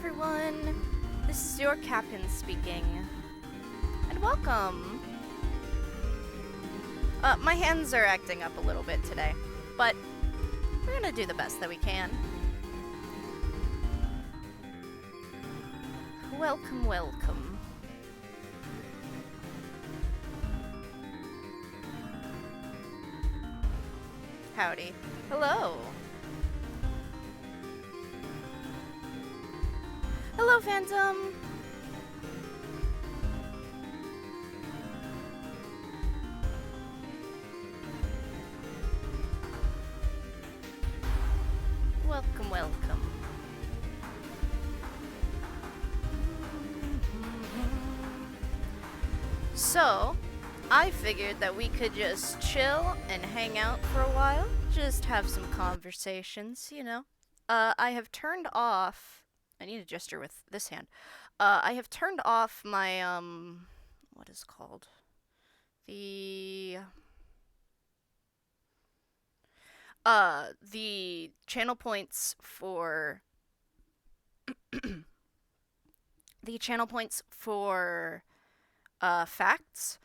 everyone! This is your captain speaking. And welcome! My hands are acting up a little bit today, but we're gonna do the best that we can. Welcome, welcome. Howdy. Hello! Hello, Phantom! Welcome, welcome. So, I figured that we could just chill and hang out for a while, just have some conversations, you know. I have turned off... I need to gesture with this hand. I have turned off my, what is it called? The channel points for... the channel points for, facts.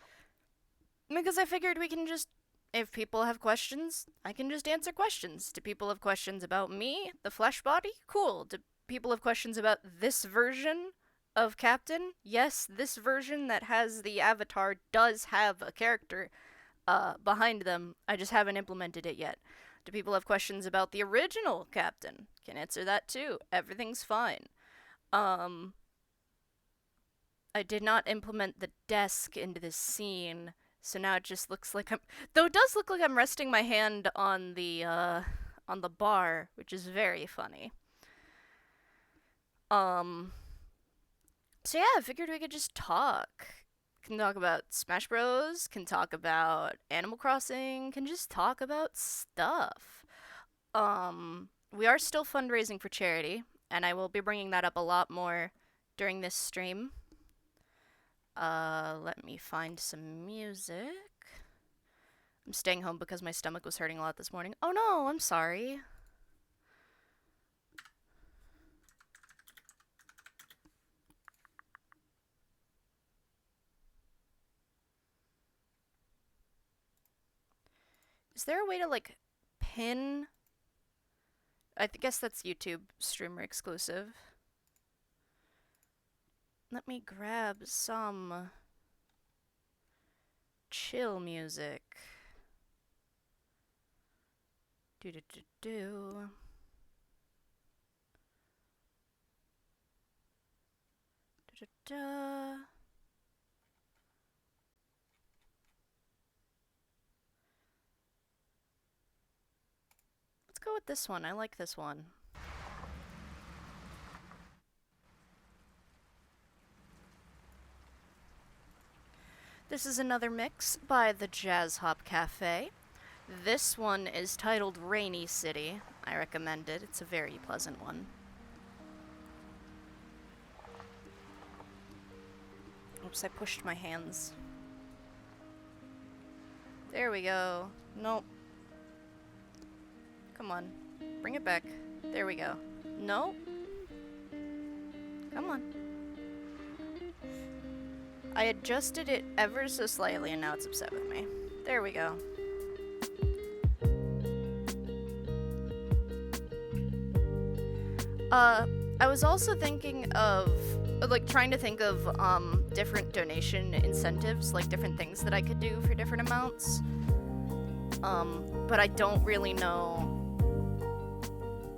Because I figured we can just, if people have questions, I can just answer questions. Do people have questions about me, the flesh body? Cool. Do people have questions about this version of Captain? Yes, this version that has the avatar does have a character behind them. I just haven't implemented it yet. Do people have questions about the original Captain? Can answer that too. Everything's fine. I did not implement the desk into this scene, so now it just looks like I'm... Though it does look like I'm resting my hand on the bar, which is very funny. So yeah, I figured we could just talk. Can talk about Smash Bros, can talk about Animal Crossing, can just talk about stuff. We are still fundraising for charity, and I will be bringing that up a lot more during this stream. Let me find some music. I'm staying home because my stomach was hurting a lot this morning. Oh no, I'm sorry. Is there a way to, like, pin? I guess that's YouTube streamer exclusive. Let me grab some chill music. Do do do do. Da da da. Let's go with this one. I like this one. This is another mix by the Jazz Hop Cafe. This one is titled Rainy City. I recommend it. It's a very pleasant one. Oops, I pushed my hands. There we go. Nope. Come on. Bring it back. There we go. No? Come on. I adjusted it ever so slightly and now it's upset with me. There we go. I was also thinking of, like, trying to think of, different donation incentives, like different things that I could do for different amounts. But I don't really know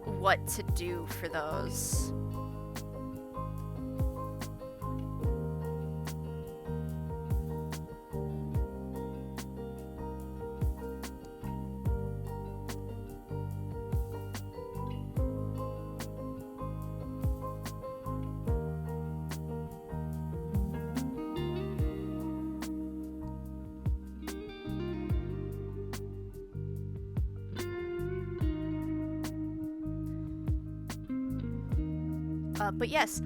what to do for those. But yes,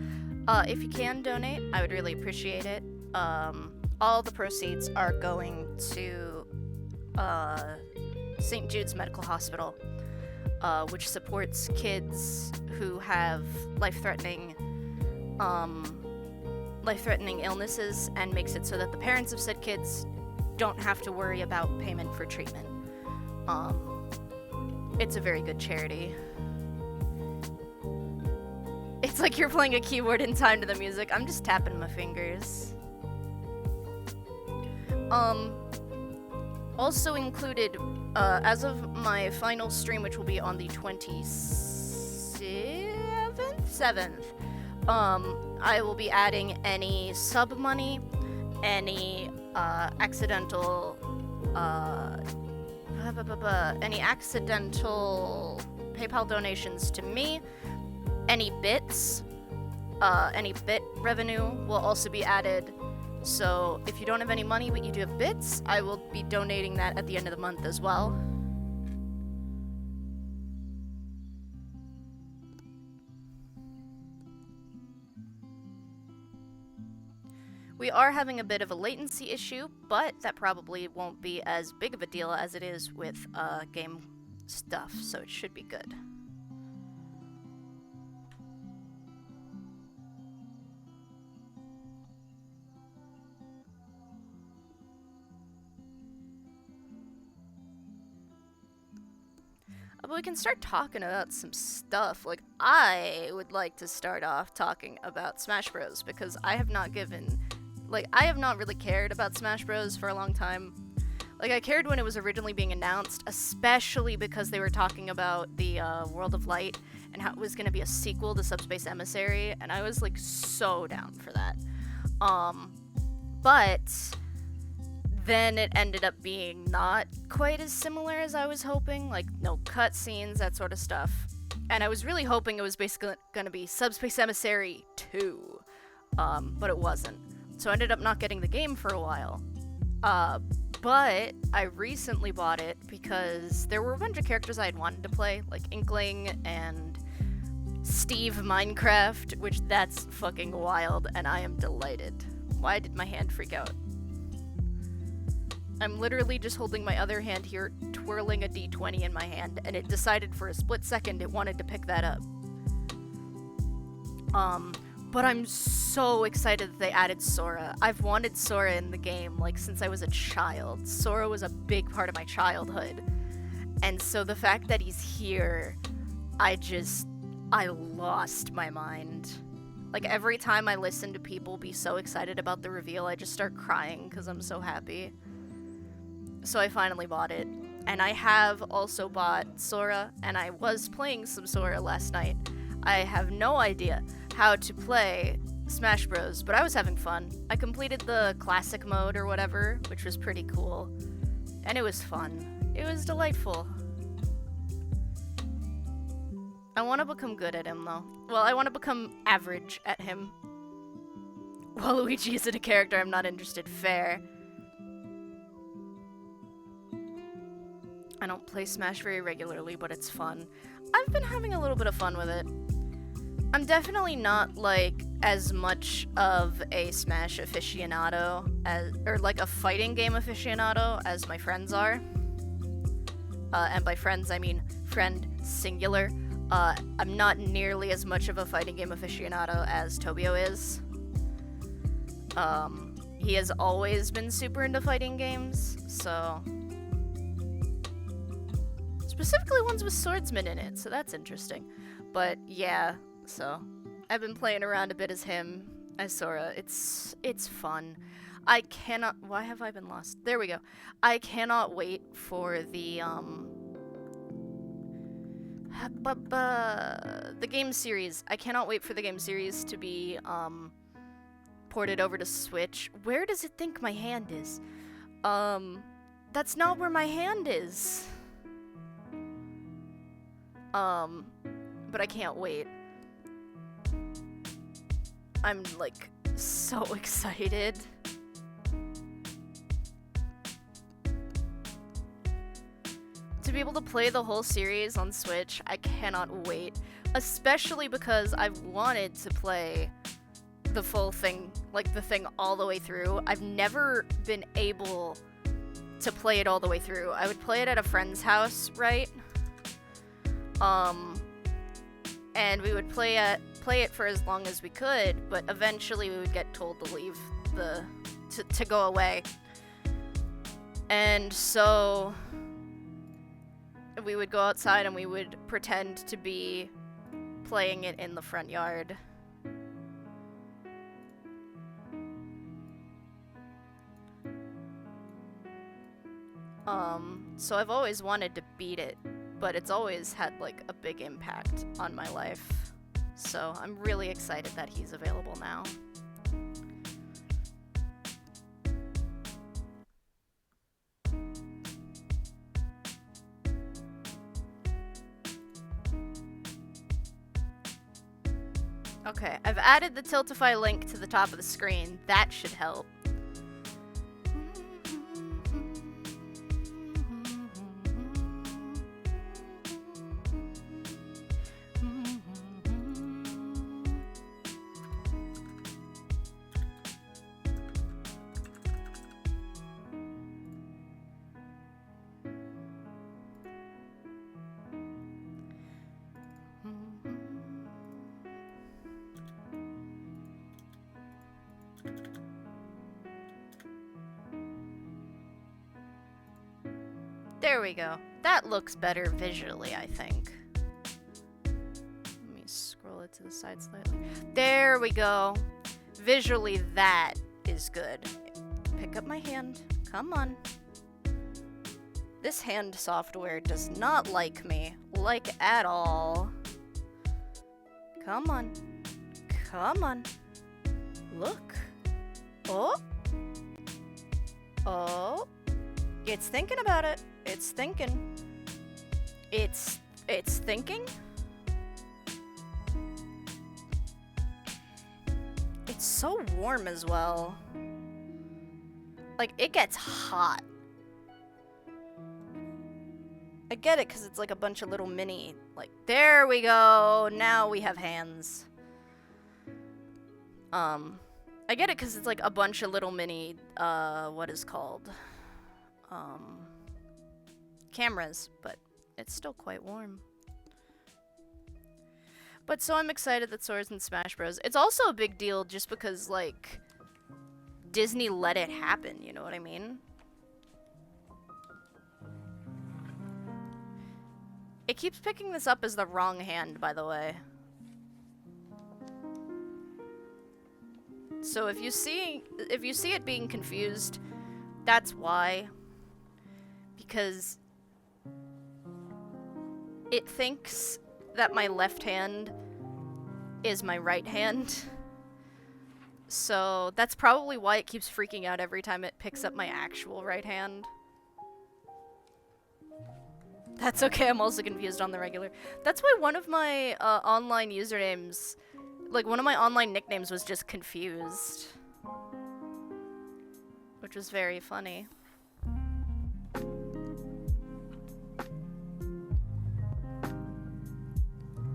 if you can donate, I would really appreciate it. All the proceeds are going to St. Jude's Medical Hospital, which supports kids who have life-threatening life-threatening illnesses and makes it so that the parents of said kids don't have to worry about payment for treatment. It's a very good charity. It's like you're playing a keyboard in time to the music. I'm just tapping my fingers. Also included, as of my final stream, which will be on the 7th, I will be adding any sub money, any accidental PayPal donations to me, any bits, any bit revenue will also be added. So if you don't have any money but you do have bits, I will be donating that at the end of the month as well. We are having a bit of a latency issue, but that probably won't be as big of a deal as it is with game stuff, so it should be good. But we can start talking about some stuff. Like, I would like to start off talking about Smash Bros. Because I have not really cared about Smash Bros. For a long time. Like, I cared when it was originally being announced, especially because they were talking about the World of Light and how it was going to be a sequel to Subspace Emissary, and I was, like, so down for that. But then it ended up being not quite as similar as I was hoping, like no cutscenes, that sort of stuff. And I was really hoping it was basically gonna be Subspace Emissary 2, but it wasn't. So I ended up not getting the game for a while. But I recently bought it because there were a bunch of characters I had wanted to play, like Inkling and Steve Minecraft, which that's fucking wild, and I am delighted. Why did my hand freak out? I'm literally just holding my other hand here, twirling a d20 in my hand, and it decided for a split second it wanted to pick that up. But I'm so excited that they added Sora. I've wanted Sora in the game, like, since I was a child. Sora was a big part of my childhood. And so the fact that he's here, I lost my mind. Like, every time I listen to people be so excited about the reveal, I just start crying because I'm so happy. So I finally bought it. And I have also bought Sora, and I was playing some Sora last night. I have no idea how to play Smash Bros, but I was having fun. I completed the classic mode or whatever, which was pretty cool. And it was fun. It was delightful. I want to become good at him, though. Well, I want to become average at him. Waluigi isn't a character I'm not interested. Fair. I don't play Smash very regularly, but it's fun. I've been having a little bit of fun with it. I'm definitely not, like, as much of a Smash aficionado or like a fighting game aficionado as my friends are. And by friends, I mean friend singular. I'm not nearly as much of a fighting game aficionado as Tobio is. He has always been super into fighting games, so... Specifically ones with swordsmen in it, so that's interesting. But yeah, so I've been playing around a bit as him, as Sora. It's fun. I cannot... Why have I been lost? There we go. I cannot wait for the game series. I cannot wait for the game series to be ported over to Switch. Where does it think my hand is? That's not where my hand is. But I can't wait. I'm, like, so excited. To be able to play the whole series on Switch, I cannot wait. Especially because I've wanted to play the full thing, like the thing all the way through. I've never been able to play it all the way through. I would play it at a friend's house, right? And we would play play it for as long as we could, but eventually we would get told to leave to go away. And so we would go outside and we would pretend to be playing it in the front yard. So I've always wanted to beat it, but it's always had, like, a big impact on my life. So I'm really excited that he's available now. Okay, I've added the Tiltify link to the top of the screen. That should help. There we go. That looks better visually, I think. Let me scroll it to the side slightly. There we go. Visually, that is good. Pick up my hand. Come on. This hand software does not like me. Like, at all. Come on. Come on. Look. Oh. Oh. It's thinking about it. It's thinking. It's thinking. It's so warm as well. Like, it gets hot. I get it, because it's like a bunch of little mini, like, there we go. Now we have hands. I get it, because it's like a bunch of little mini, what is called? Cameras, but it's still quite warm. But so I'm excited that Sora's in Smash Bros. It's also a big deal just because, like, Disney let it happen, you know what I mean? It keeps picking this up as the wrong hand, by the way. So if you see it being confused, that's why. Because it thinks that my left hand is my right hand. So that's probably why it keeps freaking out every time it picks up my actual right hand. That's okay, I'm also confused on the regular. That's why one of my online usernames, like one of my online nicknames was just Confused. Which was very funny.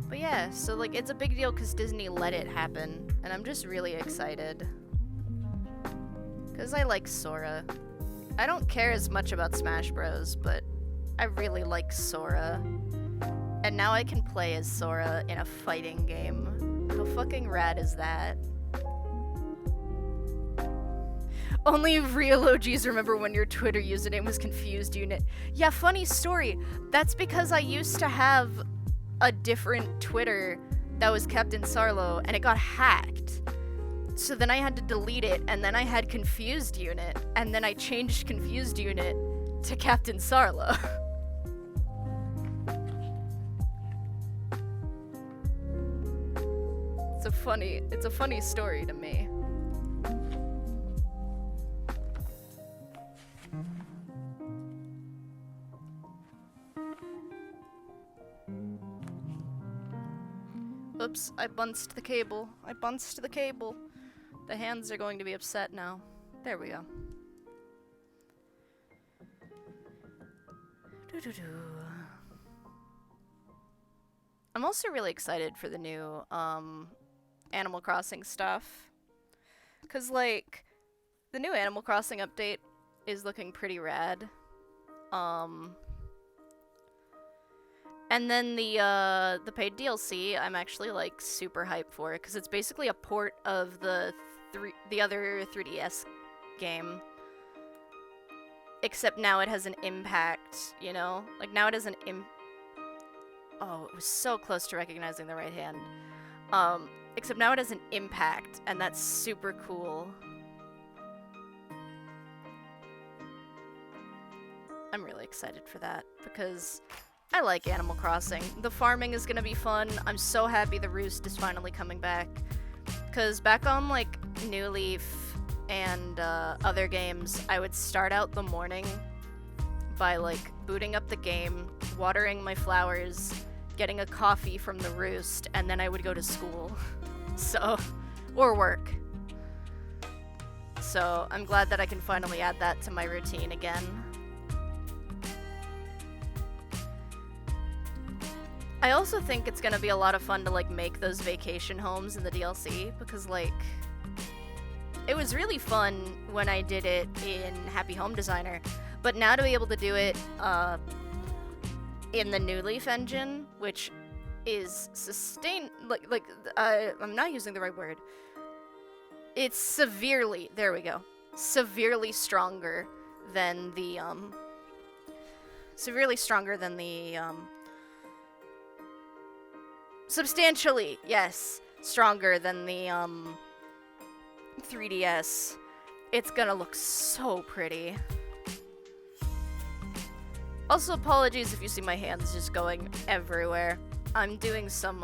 But yeah, so like it's a big deal because Disney let it happen, and I'm just really excited. Because I like Sora. I don't care as much about Smash Bros, but I really like Sora. And now I can play as Sora in a fighting game. How fucking rad is that? Only real OGs remember when your Twitter username was Confused Unit. Yeah, funny story. That's because I used to have a different Twitter that was Captain Sarlo, and it got hacked. So then I had to delete it, and then I had Confused Unit, and then I changed Confused Unit to Captain Sarlo. It's a funny story to me. Oops, I bunched the cable. The hands are going to be upset now. There we go. I'm also really excited for the new, Animal Crossing stuff. 'Cause, like, the new Animal Crossing update is looking pretty rad. And then the paid DLC, I'm actually like super hyped for it because it's basically a port of the other 3DS game. Except now it has an impact, you know? Like now it has an Oh, it was so close to recognizing the right hand. Except now it has an impact, and that's super cool. I'm really excited for that because I like Animal Crossing. The farming is gonna be fun. I'm so happy the roost is finally coming back. Because back on, like, New Leaf and other games, I would start out the morning by, like, booting up the game, watering my flowers, getting a coffee from the roost, and then I would go to school. So, or work. So, I'm glad that I can finally add that to my routine again. I also think it's gonna be a lot of fun to, like, make those vacation homes in the DLC, because, like, it was really fun when I did it in Happy Home Designer, but now to be able to do it, in the New Leaf engine, which is I'm not using the right word. It's severely, there we go, severely stronger than the, substantially, yes, stronger than the, 3DS. It's gonna look so pretty. Also, apologies if you see my hands just going everywhere. I'm doing some,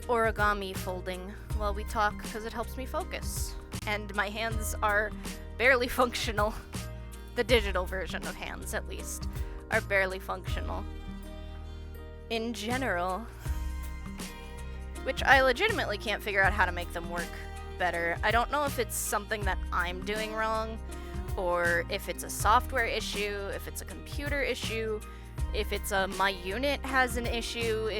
origami folding while we talk because it helps me focus. And my hands are barely functional. The digital version of hands, at least, are barely functional. In general. Which I legitimately can't figure out how to make them work better. I don't know if it's something that I'm doing wrong, or if it's a software issue, if it's a computer issue, if it's a my unit has an issue,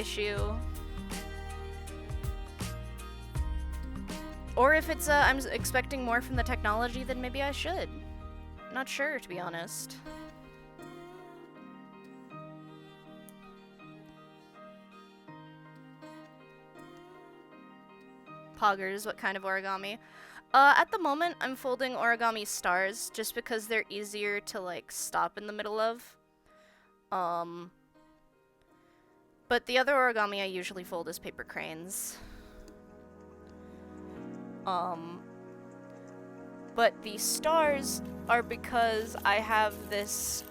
or if it's I'm expecting more from the technology than maybe I should. Not sure, to be honest. Poggers, what kind of origami? At the moment, I'm folding origami stars just because they're easier to, like, stop in the middle of. But the other origami I usually fold is paper cranes. But the stars are because I have this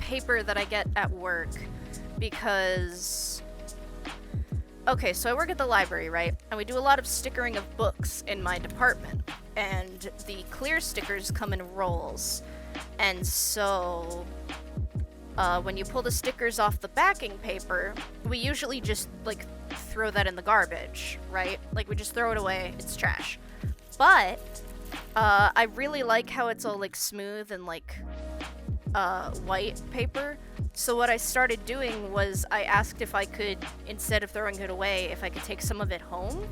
paper that I get at work because... Okay, so I work at the library, right? And we do a lot of stickering of books in my department. And the clear stickers come in rolls. And so, when you pull the stickers off the backing paper, we usually just, like, throw that in the garbage, right? Like, we just throw it away. It's trash. But, I really like how it's all, like, smooth and, like, white paper. So what I started doing was I asked if I could, instead of throwing it away, if I could take some of it home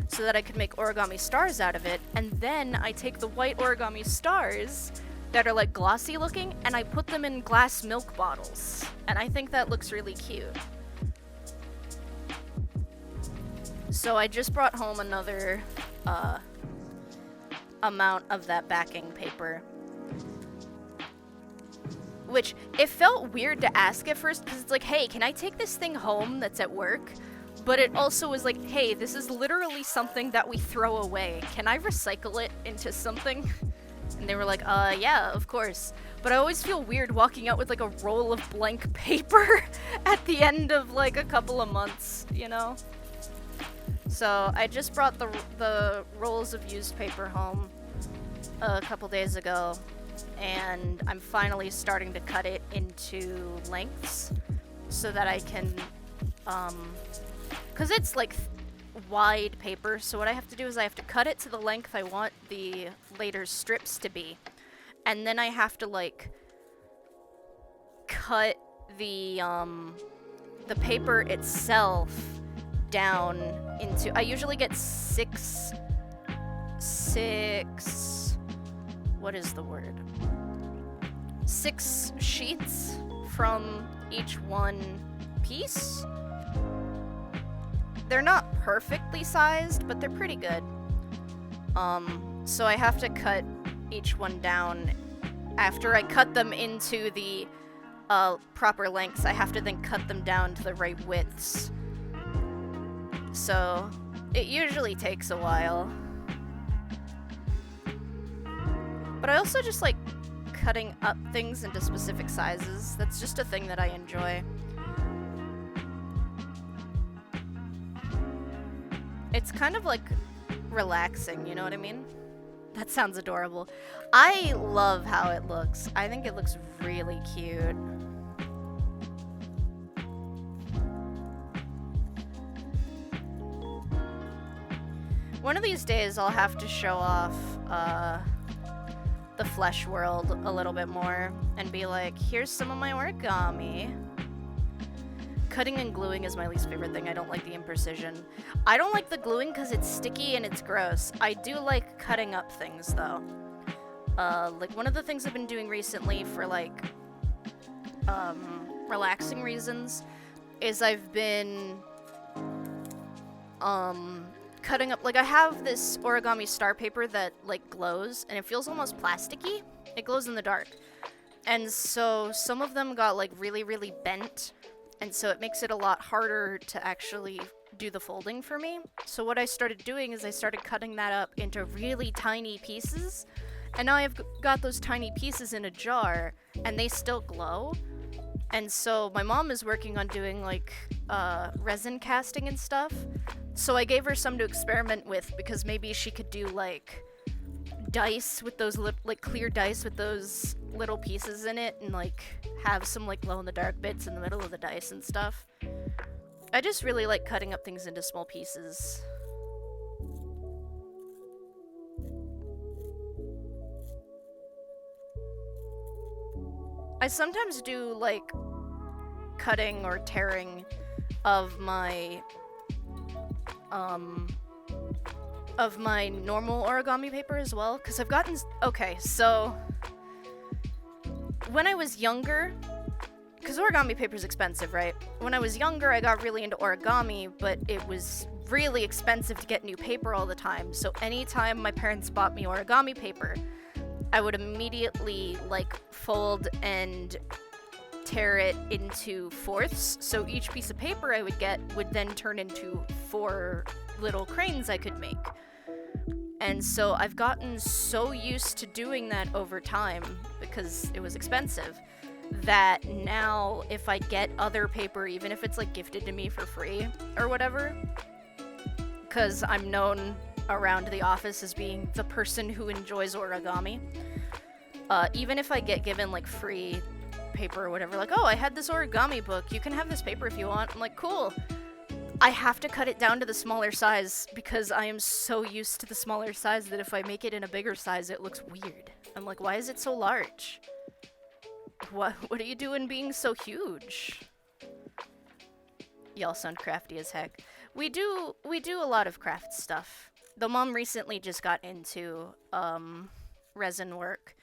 so that I could make origami stars out of it. And then I take the white origami stars that are like glossy looking and I put them in glass milk bottles. And I think that looks really cute. So I just brought home another amount of that backing paper. Which, it felt weird to ask at first, because it's like, hey, can I take this thing home that's at work? But it also was like, hey, this is literally something that we throw away. Can I recycle it into something? And they were like, yeah, of course. But I always feel weird walking out with, like, a roll of blank paper at the end of, like, a couple of months, you know? So, I just brought the rolls of used paper home a couple days ago. And I'm finally starting to cut it into lengths so that I can, cause it's like wide paper, so what I have to do is I have to cut it to the length I want the later strips to be. And then I have to, like, cut the paper itself down into, I usually get six what is the word? 6 sheets from each one piece. They're not perfectly sized, but they're pretty good. So I have to cut each one down. After I cut them into the proper lengths, I have to then cut them down to the right widths. So it usually takes a while. But I also just like cutting up things into specific sizes. That's just a thing that I enjoy. It's kind of like relaxing, you know what I mean? That sounds adorable. I love how it looks. I think it looks really cute. One of these days I'll have to show off the flesh world a little bit more and be like, here's some of my origami. Cutting and gluing is my least favorite thing. I don't like the imprecision. I don't like the gluing because it's sticky and it's gross. I do like cutting up things though. Like one of the things I've been doing recently for like relaxing reasons is I've been cutting up, like I have this origami star paper that like glows and it feels almost plasticky. It glows in the dark. And so some of them got like really, really bent. And so it makes it a lot harder to actually do the folding for me. So what I started doing is I started cutting that up into really tiny pieces. And now I've got those tiny pieces in a jar and they still glow. And so my mom is working on doing like resin casting and stuff. So I gave her some to experiment with because maybe she could do like dice with those like clear dice with those little pieces in it and like have some like glow in the dark bits in the middle of the dice and stuff. I just really like cutting up things into small pieces. I sometimes do like cutting or tearing of my normal origami paper as well, because I've gotten... Okay, so when I was younger, because origami paper is expensive, right? When I was younger, I got really into origami, but it was really expensive to get new paper all the time. So anytime my parents bought me origami paper, I would immediately like fold and tear it into fourths. So each piece of paper I would get would then turn into 4 little cranes I could make. And so I've gotten so used to doing that over time, because it was expensive, that now if I get other paper, even if it's like gifted to me for free or whatever, because I'm known around the office as being the person who enjoys origami, even if I get given like free paper or whatever, like, oh, I had this origami book, you can have this paper if you want, I'm like, cool. I have to cut it down to the smaller size because I am so used to the smaller size that if I make it in a bigger size, it looks weird. I'm like, why is it so large? What are you doing being so huge? Y'all sound crafty as heck. We do a lot of craft stuff. The mom recently just got into resin work.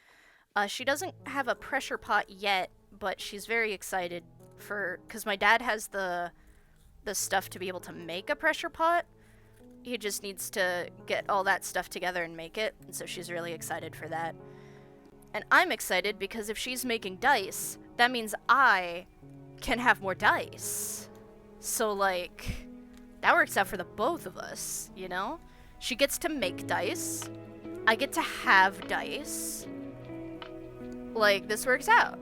She doesn't have a pressure pot yet, but she's very excited because my dad has the stuff to be able to make a pressure pot. He just needs to get all that stuff together and make it, and so she's really excited for that. And I'm excited because if she's making dice, that means I can have more dice. So, like, that works out for the both of us, you know? She gets to make dice. I get to have dice. Like, this works out.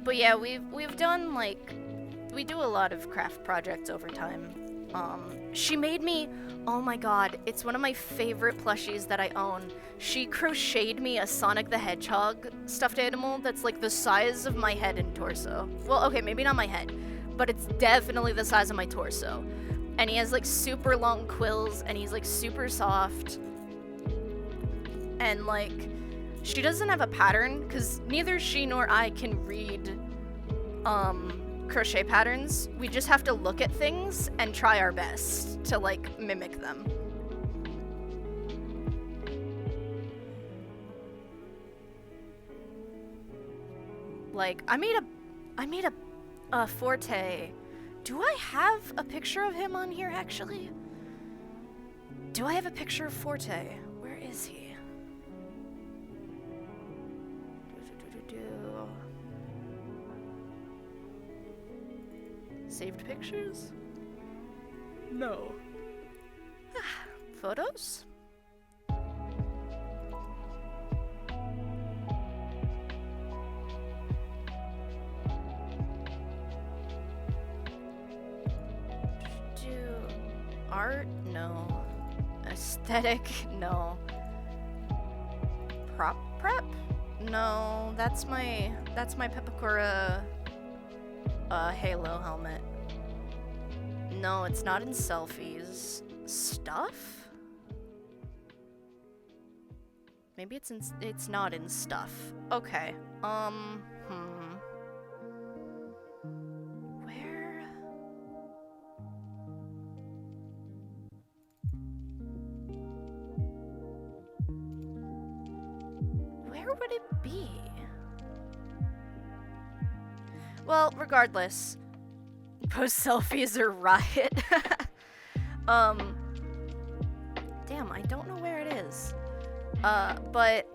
But yeah, we've done, like, we do a lot of craft projects over time. She made me, oh my god, it's one of my favorite plushies that I own. She crocheted me a Sonic the Hedgehog stuffed animal that's like the size of my head and torso. Well, okay, maybe not my head, but it's definitely the size of my torso. And he has like super long quills and he's like super soft. And like, she doesn't have a pattern because neither she nor I can read crochet patterns. We just have to look at things and try our best to like mimic them. Like, I made a Forte. Do I have a picture of him on here, actually? Do I have a picture of Forte? Where is he? Saved pictures? No. Photos? Art? No. Aesthetic? No. Prop prep? No, that's my Pepakura Halo helmet. No, it's not in selfies. Stuff? Maybe it's not in stuff. Okay. Where would it be? Well, regardless, post selfies are riot. Damn, I don't know where it is. But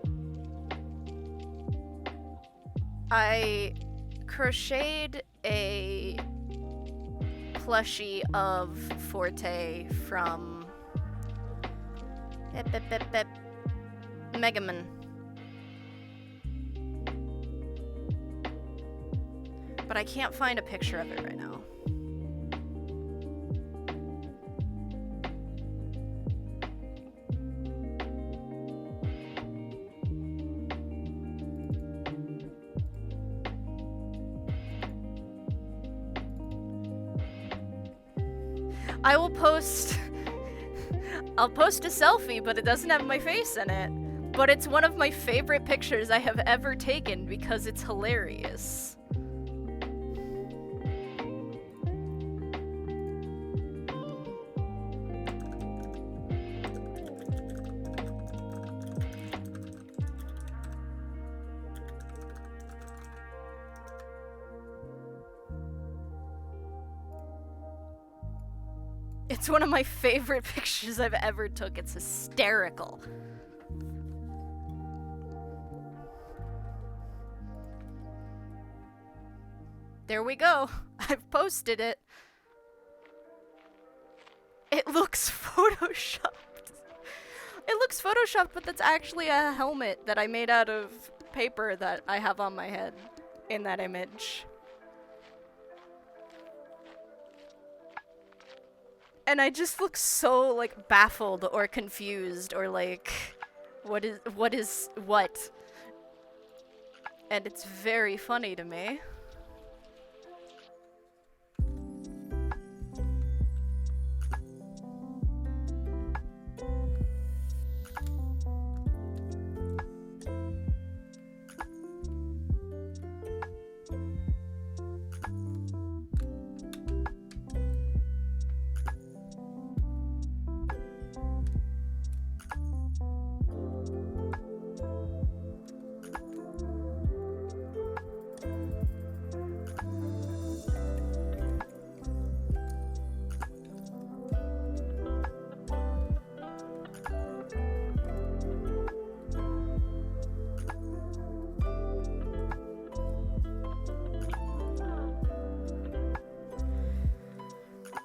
I crocheted a plushie of Forte from Mega Man. But I can't find a picture of it right now. I will post... I'll post a selfie, but it doesn't have my face in it. But it's one of my favorite pictures I have ever taken because it's hilarious. It's one of my favorite pictures I've ever took. It's hysterical. There we go. I've posted it. It looks photoshopped. It looks photoshopped, but that's actually a helmet that I made out of paper that I have on my head in that image. And I just look so, like, baffled or confused or, like, what is what? And it's very funny to me.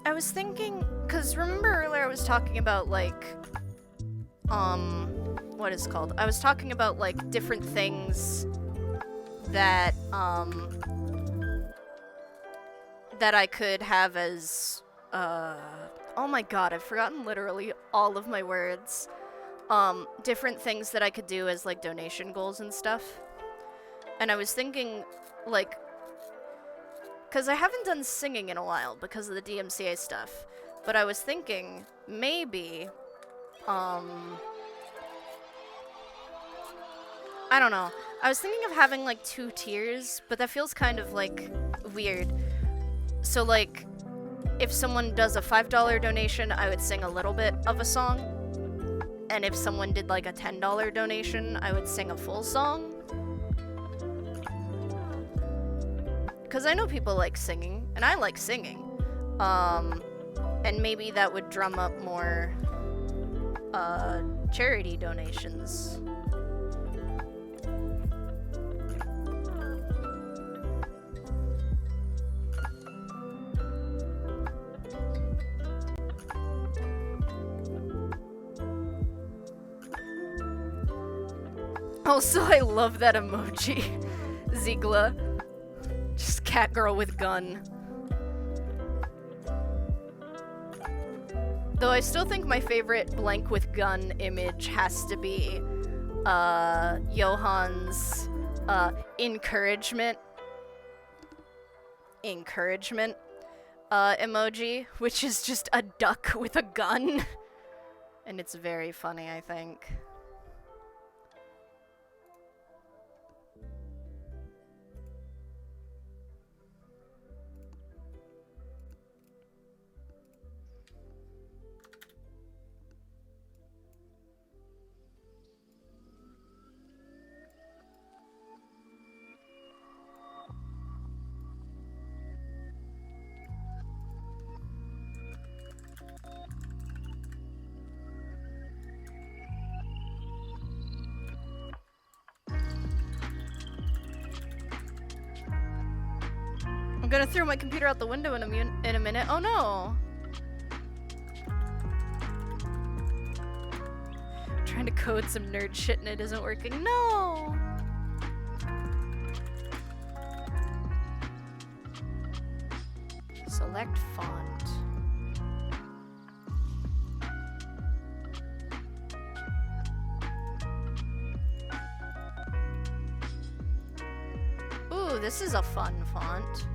I was thinking, cause remember earlier I was talking about like, what is it called? I was talking about like different things that, that I could have as, oh my god, I've forgotten literally all of my words. Different things that I could do as like donation goals and stuff. And I was thinking, like, because I haven't done singing in a while because of the DMCA stuff, but I was thinking maybe, I don't know. I was thinking of having like 2 tiers, but that feels kind of like weird. So like, if someone does a $5 donation, I would sing a little bit of a song. And if someone did like a $10 donation, I would sing a full song. because I know people like singing, and I like singing. And maybe that would drum up more charity donations. Also, I love that emoji. Ziegler. Just cat girl with gun. Though I still think my favorite blank with gun image has to be Johan's encouragement emoji, which is just a duck with a gun. And it's very funny, I think. I'm gonna throw my computer out the window in a minute. Oh no! I'm trying to code some nerd shit and it isn't working. No! Select font. Ooh, this is a fun font.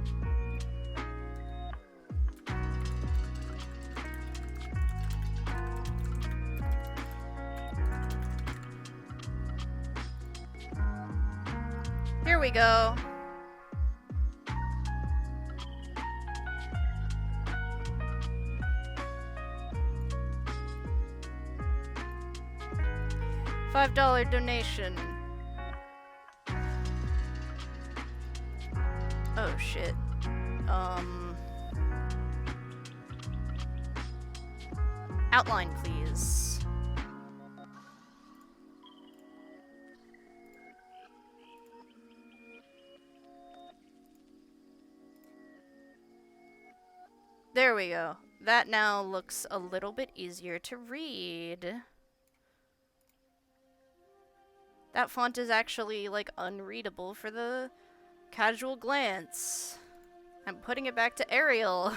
Here we go. $5 donation. Oh shit. Outline, please. There we go. That now looks a little bit easier to read. That font is actually, like, unreadable for the casual glance. I'm putting it back to Arial.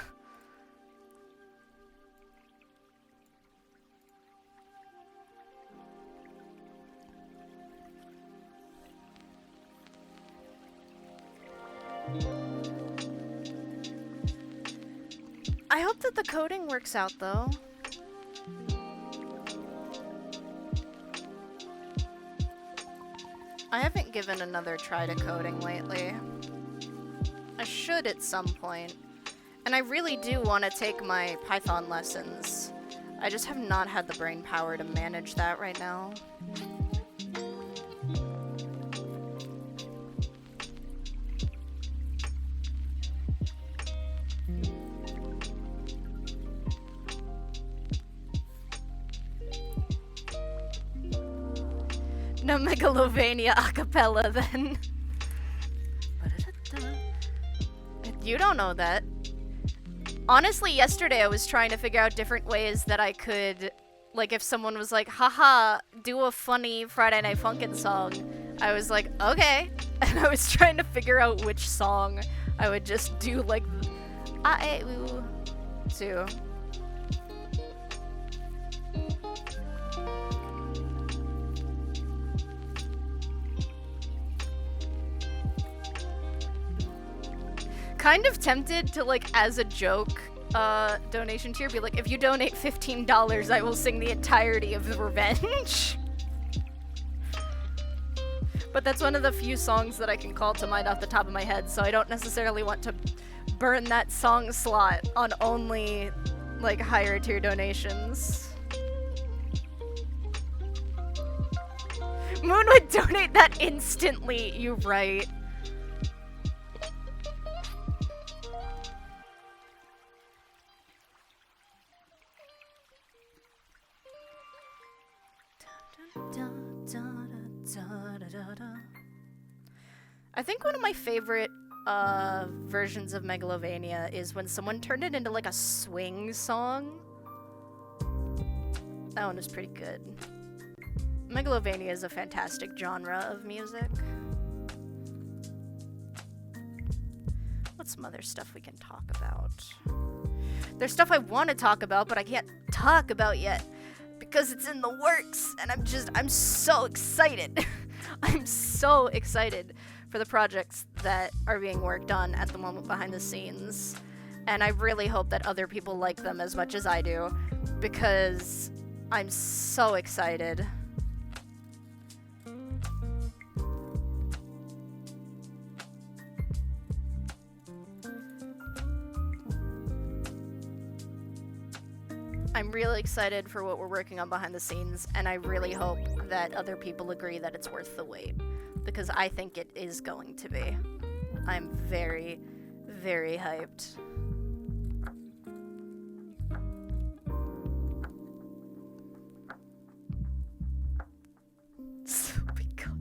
I hope that the coding works out, though. I haven't given another try to coding lately. I should at some point. And I really do want to take my Python lessons. I just have not had the brain power to manage that right now. No Megalovania acapella then. You don't know that. Honestly, yesterday I was trying to figure out different ways that I could, like, if someone was like, haha, do a funny Friday Night Funkin' song, I was like, okay. And I was trying to figure out which song I would just do, like, ah-eh-ooh to. Kind of tempted to, like, as a joke, donation tier, be like, if you donate $15, I will sing the entirety of The Revenge. But that's one of the few songs that I can call to mind off the top of my head, so I don't necessarily want to burn that song slot on only, like, higher tier donations. Moon would donate that instantly, you're right. I think one of my favorite versions of Megalovania is when someone turned it into like a swing song. That one was pretty good. Megalovania is a fantastic genre of music. What's some other stuff we can talk about? There's stuff I want to talk about, but I can't talk about yet because it's in the works, and I'm so excited. I'm so excited for the projects that are being worked on at the moment behind the scenes. And I really hope that other people like them as much as I do, because I'm so excited. I'm really excited for what we're working on behind the scenes, and I really hope that other people agree that it's worth the wait, because I think it is going to be. I'm very, very hyped. Oh my god.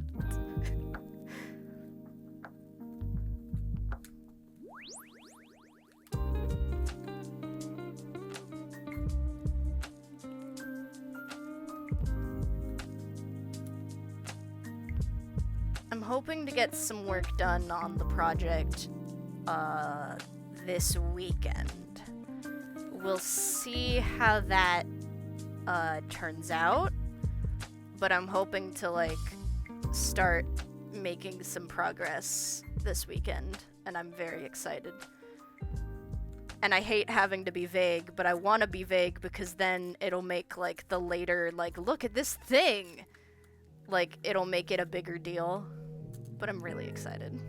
I'm hoping to get some work done on the project this weekend. We'll see how that turns out, but I'm hoping to like start making some progress this weekend, and I'm very excited. And I hate having to be vague, but I want to be vague because then it'll make like the later like, look at this thing, like it'll make it a bigger deal. But I'm really excited.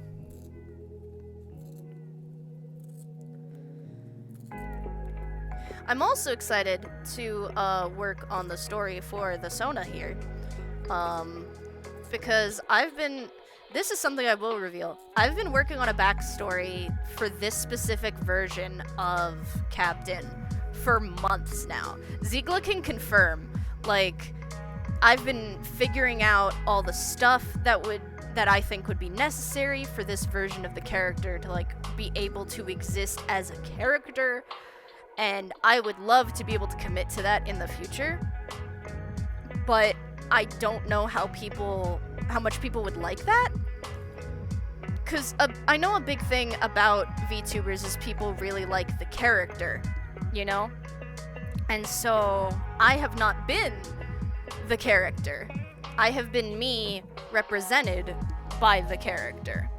I'm also excited to work on the story for the Sona here. Because this is something I will reveal. I've been working on a backstory for this specific version of Captain for months now. Ziegler can confirm. Like, I've been figuring out all the stuff that I think would be necessary for this version of the character to like be able to exist as a character, and I would love to be able to commit to that in the future, but I don't know how much people would like that, because I know a big thing about VTubers is people really like the character, you know, and so I have not been the character. I have been me represented by the character.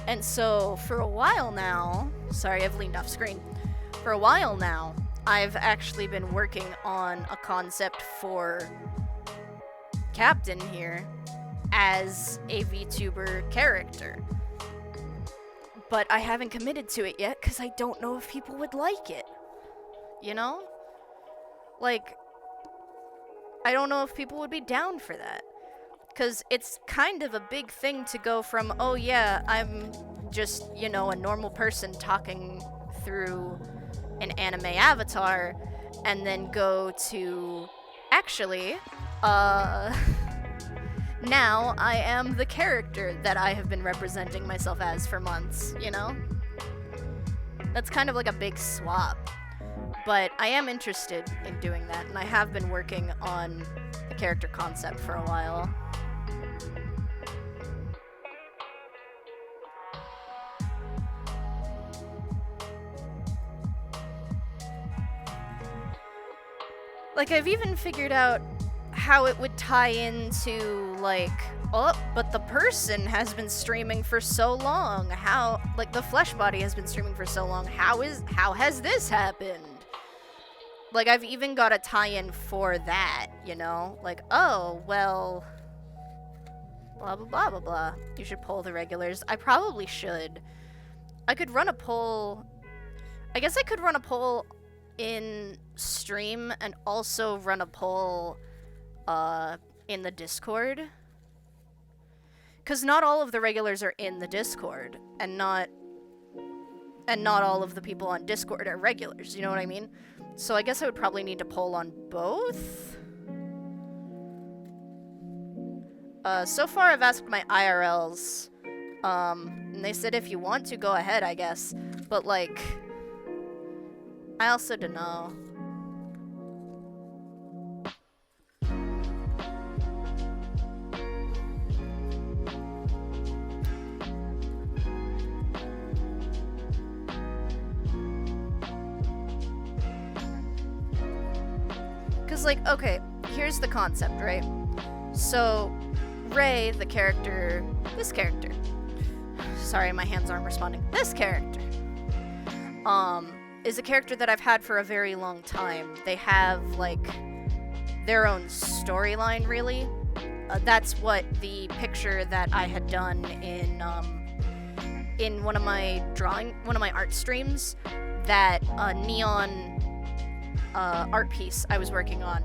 And so for a while now, sorry, I've leaned off screen. For a while now, I've actually been working on a concept for Captain here as a VTuber character. But I haven't committed to it yet because I don't know if people would like it. You know? Like, I don't know if people would be down for that. Because it's kind of a big thing to go from, oh yeah, I'm just, you know, a normal person talking through an anime avatar, and then go to, actually, now I am the character that I have been representing myself as for months, you know? That's kind of like a big swap. But I am interested in doing that, and I have been working on the character concept for a while. Like, I've even figured out how it would tie into, like, oh, but the person has been streaming for so long. How, like, the flesh body has been streaming for so long. How has this happened? Like, I've even got a tie-in for that, you know? Like, oh, well, blah, blah, blah, blah, blah. You should poll the regulars. I probably should. I could run a poll. I guess I could run a poll in stream and also run a poll in the Discord. Because not all of the regulars are in the Discord, and not all of the people on Discord are regulars, you know what I mean? So I guess I would probably need to poll on both. So far I've asked my IRLs, and they said if you want to, go ahead, I guess. But, like, I also don't know. Because, like, okay, here's the concept, right? So, Ray, the character, this character. Sorry, my hands aren't responding. This character, is a character that I've had for a very long time. They have, like, their own storyline, really. That's what the picture that I had done in one of my art streams, that neon art piece I was working on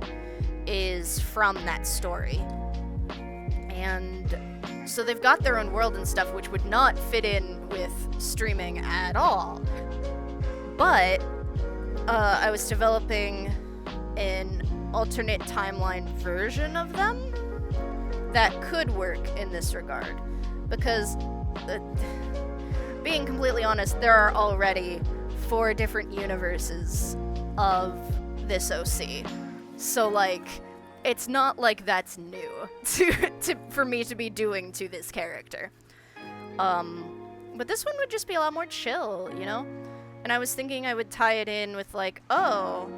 is from that story. And so they've got their own world and stuff, which would not fit in with streaming at all. But I was developing an alternate timeline version of them that could work in this regard. Because, being completely honest, there are already 4 different universes of this OC. So, like, it's not like that's new for me to be doing to this character. But this one would just be a lot more chill, you know? And I was thinking I would tie it in with, like, oh,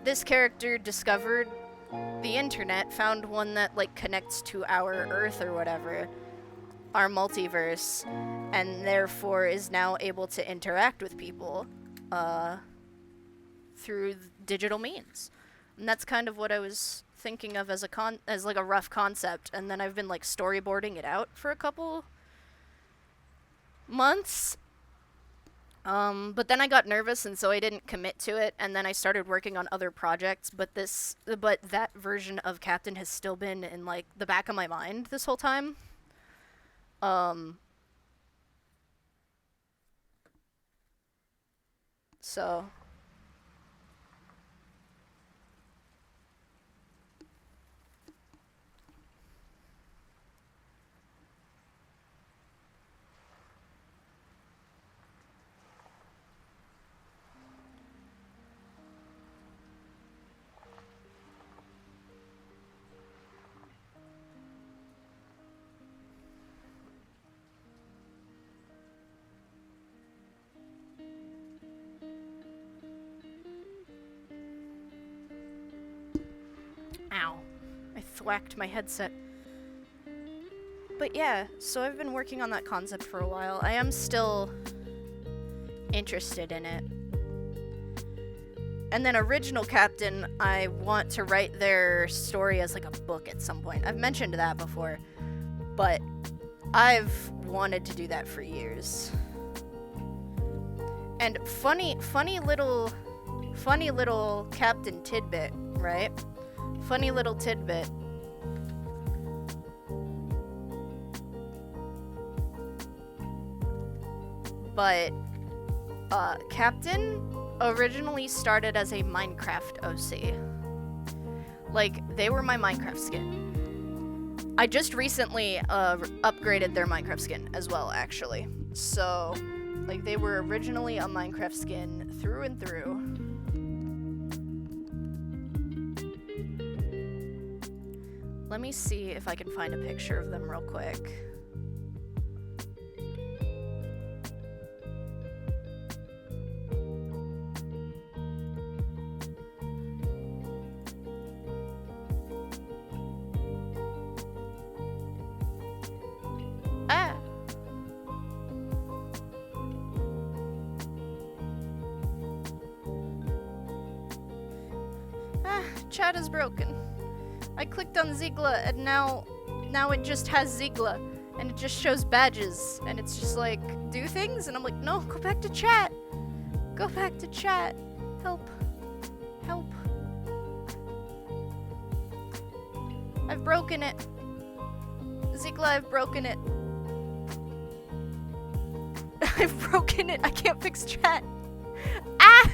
this character discovered the internet, found one that, like, connects to our Earth or whatever, our multiverse, and therefore is now able to interact with people through digital means. And that's kind of what I was thinking of as like a rough concept, and then I've been, like, storyboarding it out for a couple months. But then I got nervous, and so I didn't commit to it, and then I started working on other projects, but that version of Captain has still been in, like, the back of my mind this whole time. So ow. I thwacked my headset. But yeah, so I've been working on that concept for a while. I am still interested in it. And then Original Captain, I want to write their story as, like, a book at some point. I've mentioned that before, but I've wanted to do that for years. And funny little Captain tidbit, right? Funny little tidbit. But Captain originally started as a Minecraft OC. Like, they were my Minecraft skin. I just recently upgraded their Minecraft skin as well, actually. So, like, they were originally a Minecraft skin through and through. Let me see if I can find a picture of them real quick. Chat is broken. I clicked on Ziegler and now it just has Ziegler and it just shows badges and it's just like, do things? And I'm like, no, go back to chat. Go back to chat. Help. Help. I've broken it. Ziegler, I've broken it. I've broken it. I can't fix chat. Ah!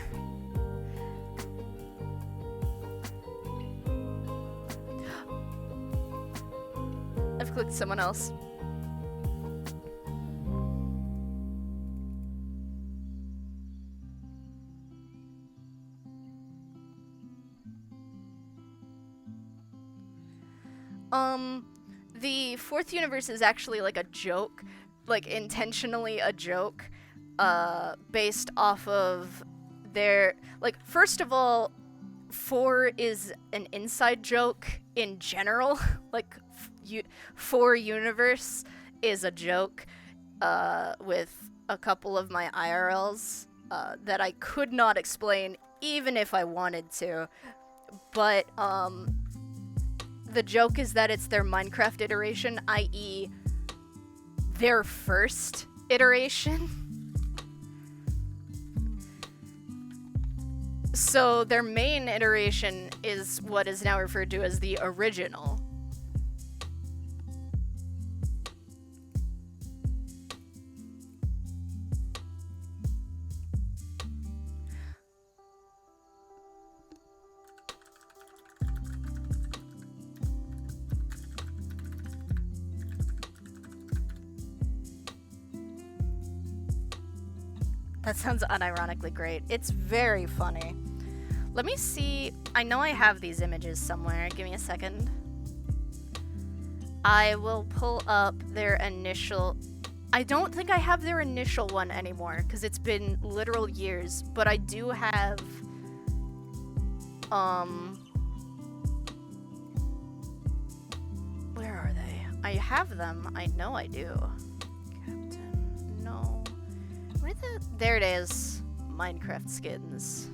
clicked someone else. The fourth universe is actually like a joke, like intentionally a joke, based off of their, like, first of all, 4 is an inside joke in general. Like, 4 universe is a joke, with a couple of my IRLs, that I could not explain even if I wanted to. But, the joke is that it's their Minecraft iteration, i.e. their first iteration. So their main iteration is what is now referred to as the original. That sounds unironically great. It's very funny. Let me see. I know I have these images somewhere. Give me a second. I will pull up their initial... I don't think I have their initial one anymore, because it's been literal years, but I do have... Where are they? I have them. I know I do. Captain... No... Where the... There it is. Minecraft skins.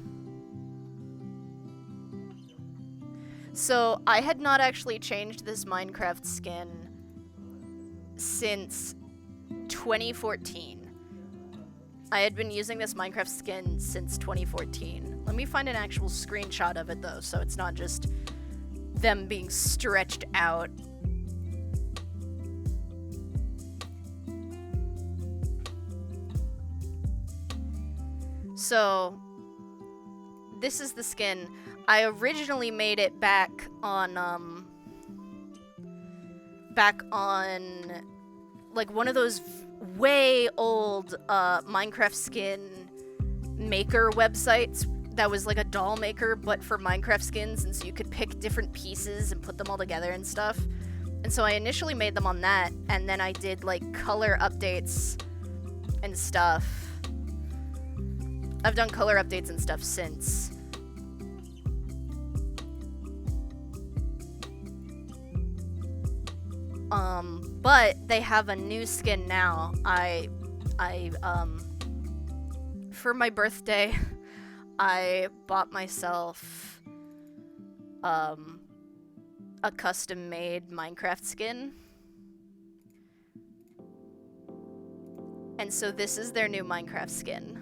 So, I had not actually changed this Minecraft skin since 2014. I had been using this Minecraft skin since 2014. Let me find an actual screenshot of it, though, so it's not just them being stretched out. So, this is the skin. I originally made it back on, like, one of those way old, Minecraft skin maker websites that was like a doll maker, but for Minecraft skins, and so you could pick different pieces and put them all together and stuff. And so I initially made them on that, and then I did, like, color updates and stuff. I've done color updates and stuff since. But they have a new skin now. For my birthday, I bought myself, a custom-made Minecraft skin. And so this is their new Minecraft skin.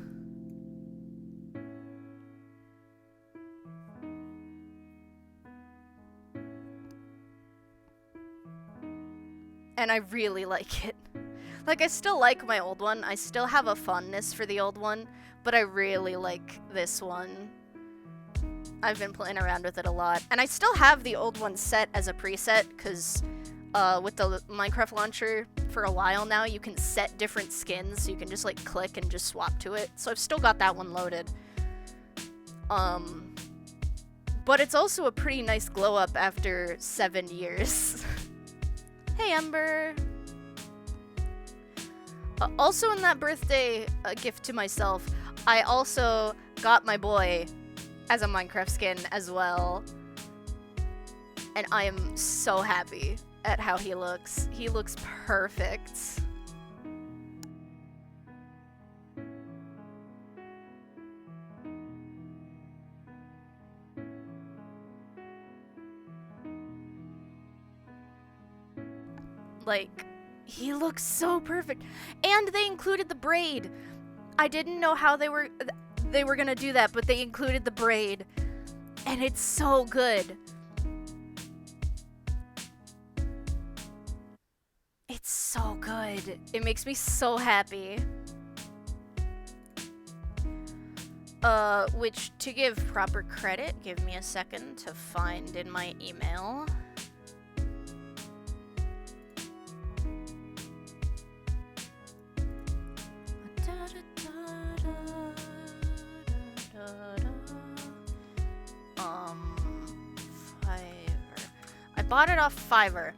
And I really like it. Like, I still like my old one. I still have a fondness for the old one, but I really like this one. I've been playing around with it a lot. And I still have the old one set as a preset, because with the Minecraft launcher, for a while now, you can set different skins, so you can just, like, click and just swap to it. So I've still got that one loaded. But it's also a pretty nice glow up after 7 years. Hey, Ember! Also in that birthday gift to myself, I also got my boy as a Minecraft skin as well. And I am so happy at how he looks. He looks perfect. Like, he looks so perfect. And they included the braid. I didn't know how they were gonna do that, but they included the braid. And it's so good. It's so good. It makes me so happy. Which, to give proper credit, give me a second to find in my email. Fiverr. I bought it off Fiverr.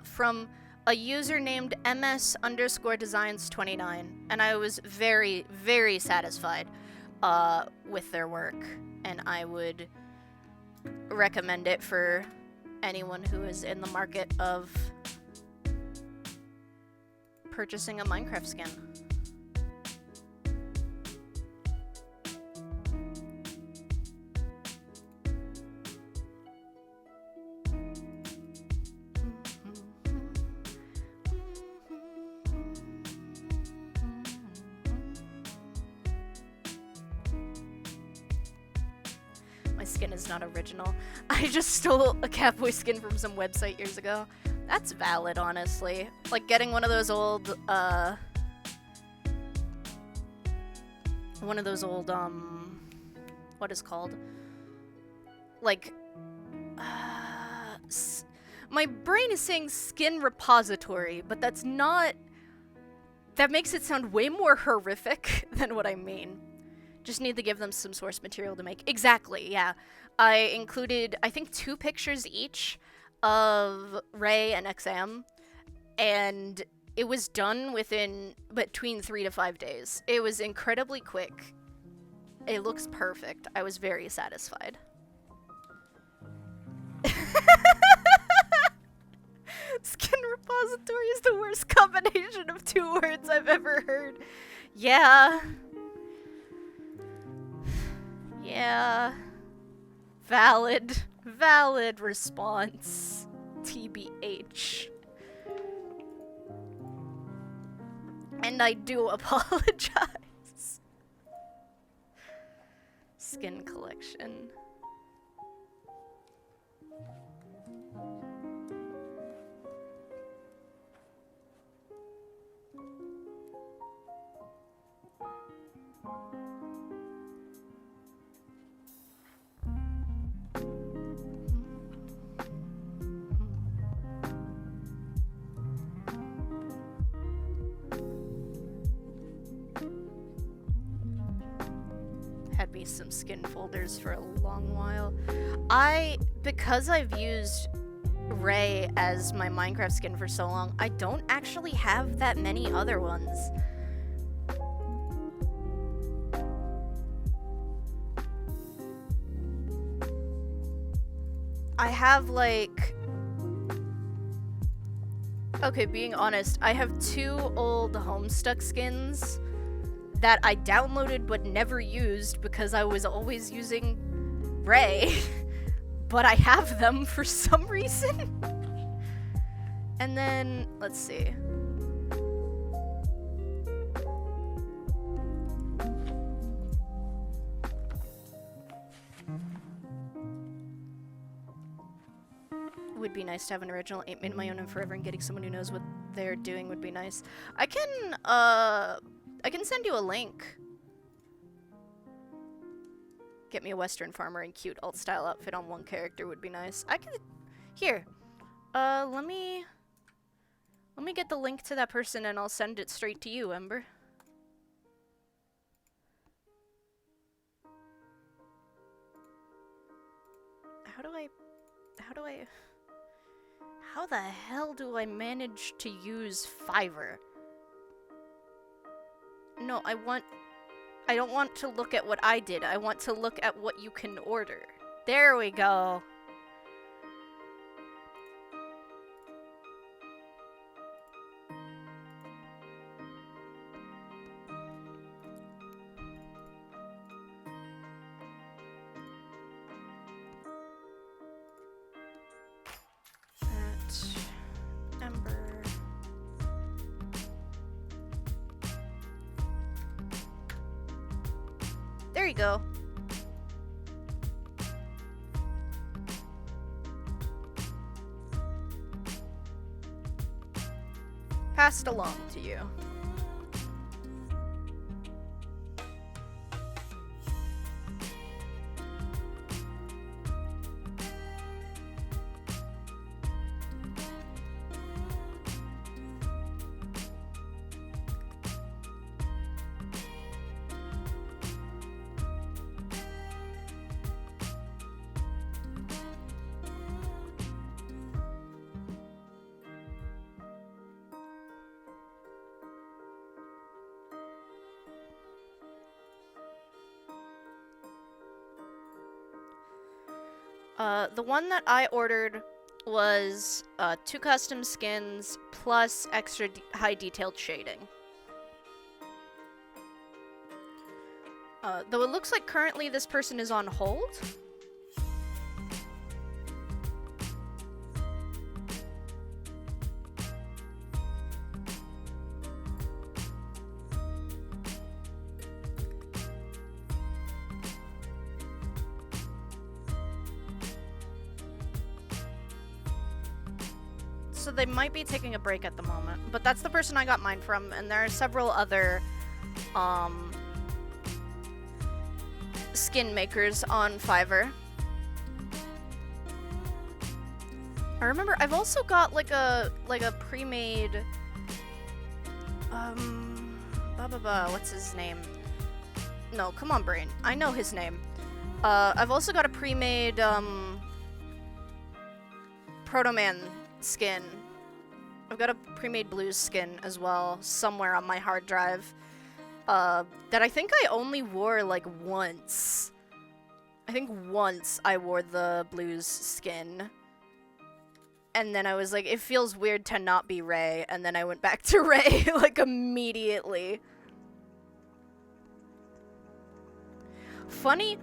From a user named ms_designs29, and I was very, very satisfied with their work, and I would recommend it for anyone who is in the market of purchasing a Minecraft skin. My skin is not original. I just stole a Catboy skin from some website years ago. That's valid, honestly. Like getting one of those old, what is called? Like, my brain is saying skin repository, but that's not, that makes it sound way more horrific than what I mean. Just need to give them some source material to make. Exactly, yeah. I included, I think, 2 pictures each of Ray and XM, and it was done within between 3 to 5 days. It was incredibly quick. It looks perfect. I was very satisfied. Skin repository is the worst combination of 2 words I've ever heard. Yeah. Yeah. Valid response. TBH. And I do apologize. Skin collection. Had me some skin folders for a long while. Because I've used Ray as my Minecraft skin for so long, I don't actually have that many other ones. I have like... Okay, being honest, I have 2 old Homestuck skins that I downloaded but never used because I was always using Ray. But I have them for some reason. And then, let's see. Would be nice to have an original. Ain't made my own in forever, and getting someone who knows what they're doing would be nice. I can send you a link. Get me a Western farmer and cute alt-style outfit on one character would be nice. I can... Here. Let me get the link to that person and I'll send it straight to you, Ember. How the hell do I manage to use Fiverr? No, I don't want to look at what I did. I want to look at what you can order. There we go. Ember. There you go. Passed along to you. The one that I ordered was 2 custom skins plus extra high detailed shading. Though it looks like currently this person is on hold. So they might be taking a break at the moment, but that's the person I got mine from, and there are several other, skin makers on Fiverr. I remember I've also got like a pre-made, what's his name? No, come on, brain. I know his name. I've also got a pre-made, Proto Man skin. I've got a pre-made blues skin as well, somewhere on my hard drive, that I think I only wore, like, once. I think once I wore the blues skin. And then I was like, it feels weird to not be Ray, and then I went back to Ray, like, immediately. Funny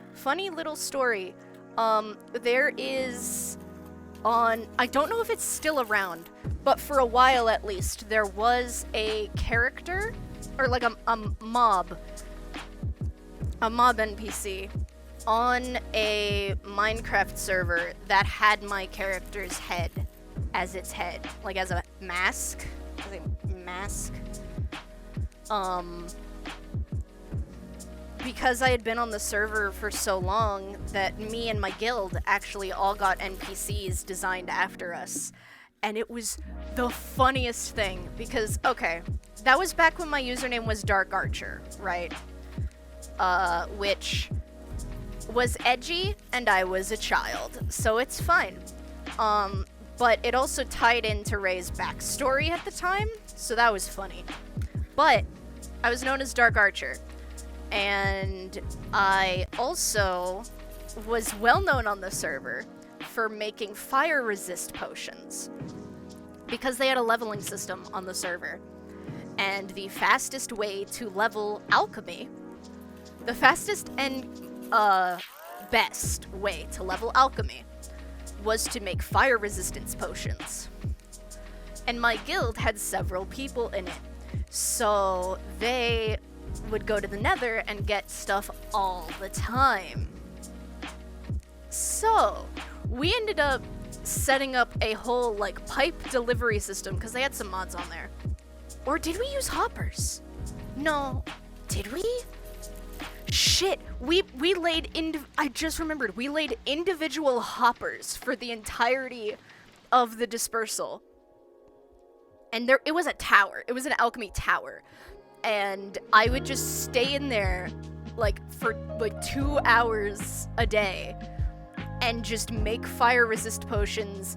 little story. There is... I don't know if it's still around, but for a while at least, there was a character, or like a mob NPC on a Minecraft server that had my character's head as its head, like as a mask. Because I had been on the server for so long that me and my guild actually all got NPCs designed after us. And it was the funniest thing because, okay, that was back when my username was Dark Archer, right? Which was edgy and I was a child, so it's fine. But it also tied into Ray's backstory at the time, so that was funny. But I was known as Dark Archer. And I also was well known on the server for making fire resist potions because they had a leveling system on the server. And the fastest way to level alchemy, the fastest and best way to level alchemy was to make fire resistance potions. And my guild had several people in it. So they would go to the Nether and get stuff all the time. So we ended up setting up a whole like pipe delivery system because they had some mods on there. Or did we use hoppers? No, did we? Shit, we laid I just remembered we laid individual hoppers for the entirety of the dispersal. And it was a tower. It was an alchemy tower. And I would just stay in there, like, for, like, 2 hours a day and just make fire resist potions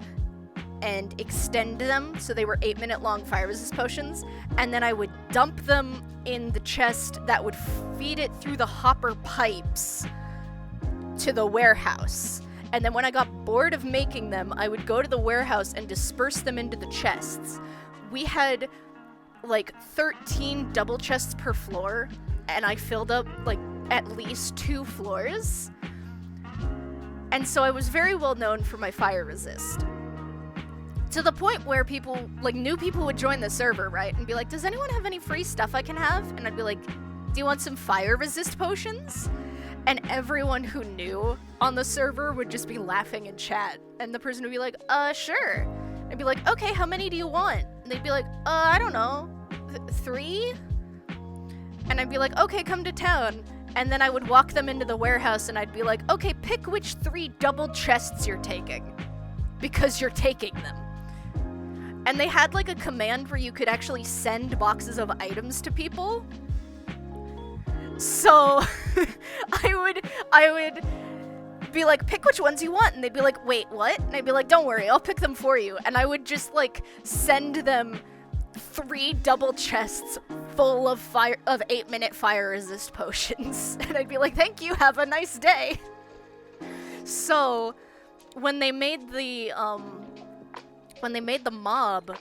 and extend them so they were 8-minute long fire resist potions. And then I would dump them in the chest that would feed it through the hopper pipes to the warehouse. And then when I got bored of making them, I would go to the warehouse and disperse them into the chests. We had like 13 double chests per floor, and I filled up like at least 2 floors. And so I was very well known for my fire resist. To the point where people, like new people would join the server, right? And be like, does anyone have any free stuff I can have? And I'd be like, do you want some fire resist potions? And everyone who knew on the server would just be laughing in chat. And the person would be like, sure. I'd be like, okay, how many do you want? And they'd be like, I don't know, 3? And I'd be like, okay, come to town. And then I would walk them into the warehouse and I'd be like, okay, pick which 3 double chests you're taking. Because you're taking them. And they had like a command where you could actually send boxes of items to people. So I would be like, pick which ones you want. And they'd be like, wait, what? And I'd be like, don't worry, I'll pick them for you. And I would just like send them 3 double chests full of 8-minute fire resist potions. And I'd be like, thank you, have a nice day. So when they made the mob,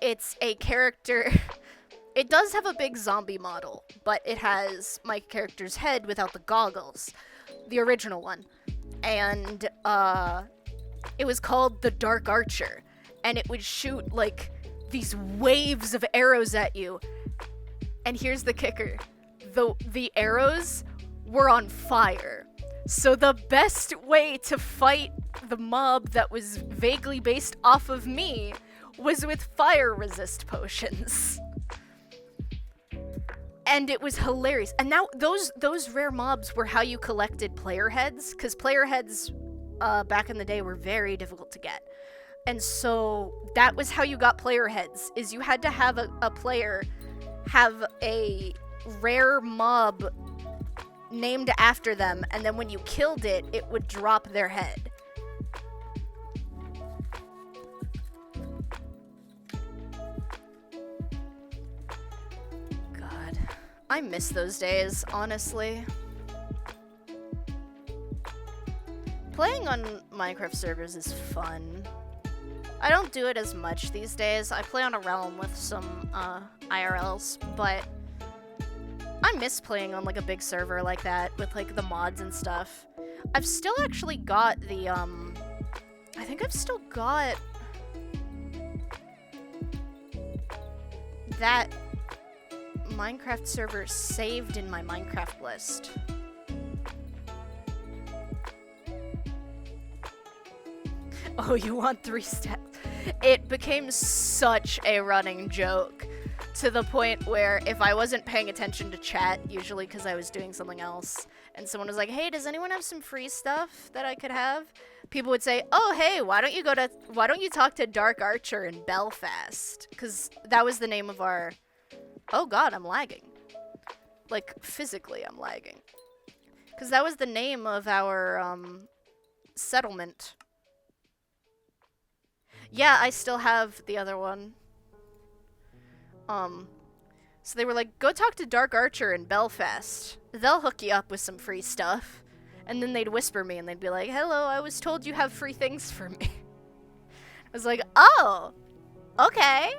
it's a character. It does have a big zombie model, but it has my character's head without the goggles, the original one, and it was called the Dark Archer, and it would shoot like these waves of arrows at you. And here's the kicker: the arrows were on fire. So the best way to fight the mob that was vaguely based off of me was with fire resist potions. And it was hilarious. And now those rare mobs were how you collected player heads, because player heads back in the day were very difficult to get. And so that was how you got player heads, is you had to have a player have a rare mob named after them, and then when you killed it, it would drop their head. God, I miss those days, honestly. Playing on Minecraft servers is fun. I don't do it as much these days. I play on a realm with some IRLs, but I miss playing on like a big server like that with like the mods and stuff. I've still actually got the I think I've still got that Minecraft server saved in my Minecraft list. Oh, you want 3 steps? It became such a running joke, to the point where if I wasn't paying attention to chat, usually because I was doing something else, and someone was like, hey, does anyone have some free stuff that I could have? People would say, oh, hey, why don't you talk to Dark Archer in Belfast? Because that was the name of our... Oh god, I'm lagging. Like, physically I'm lagging. Because that was the name of our, settlement. Yeah, I still have the other one. So they were like, go talk to Dark Archer in Belfast. They'll hook you up with some free stuff. And then they'd whisper me and they'd be like, hello, I was told you have free things for me. I was like, oh, okay.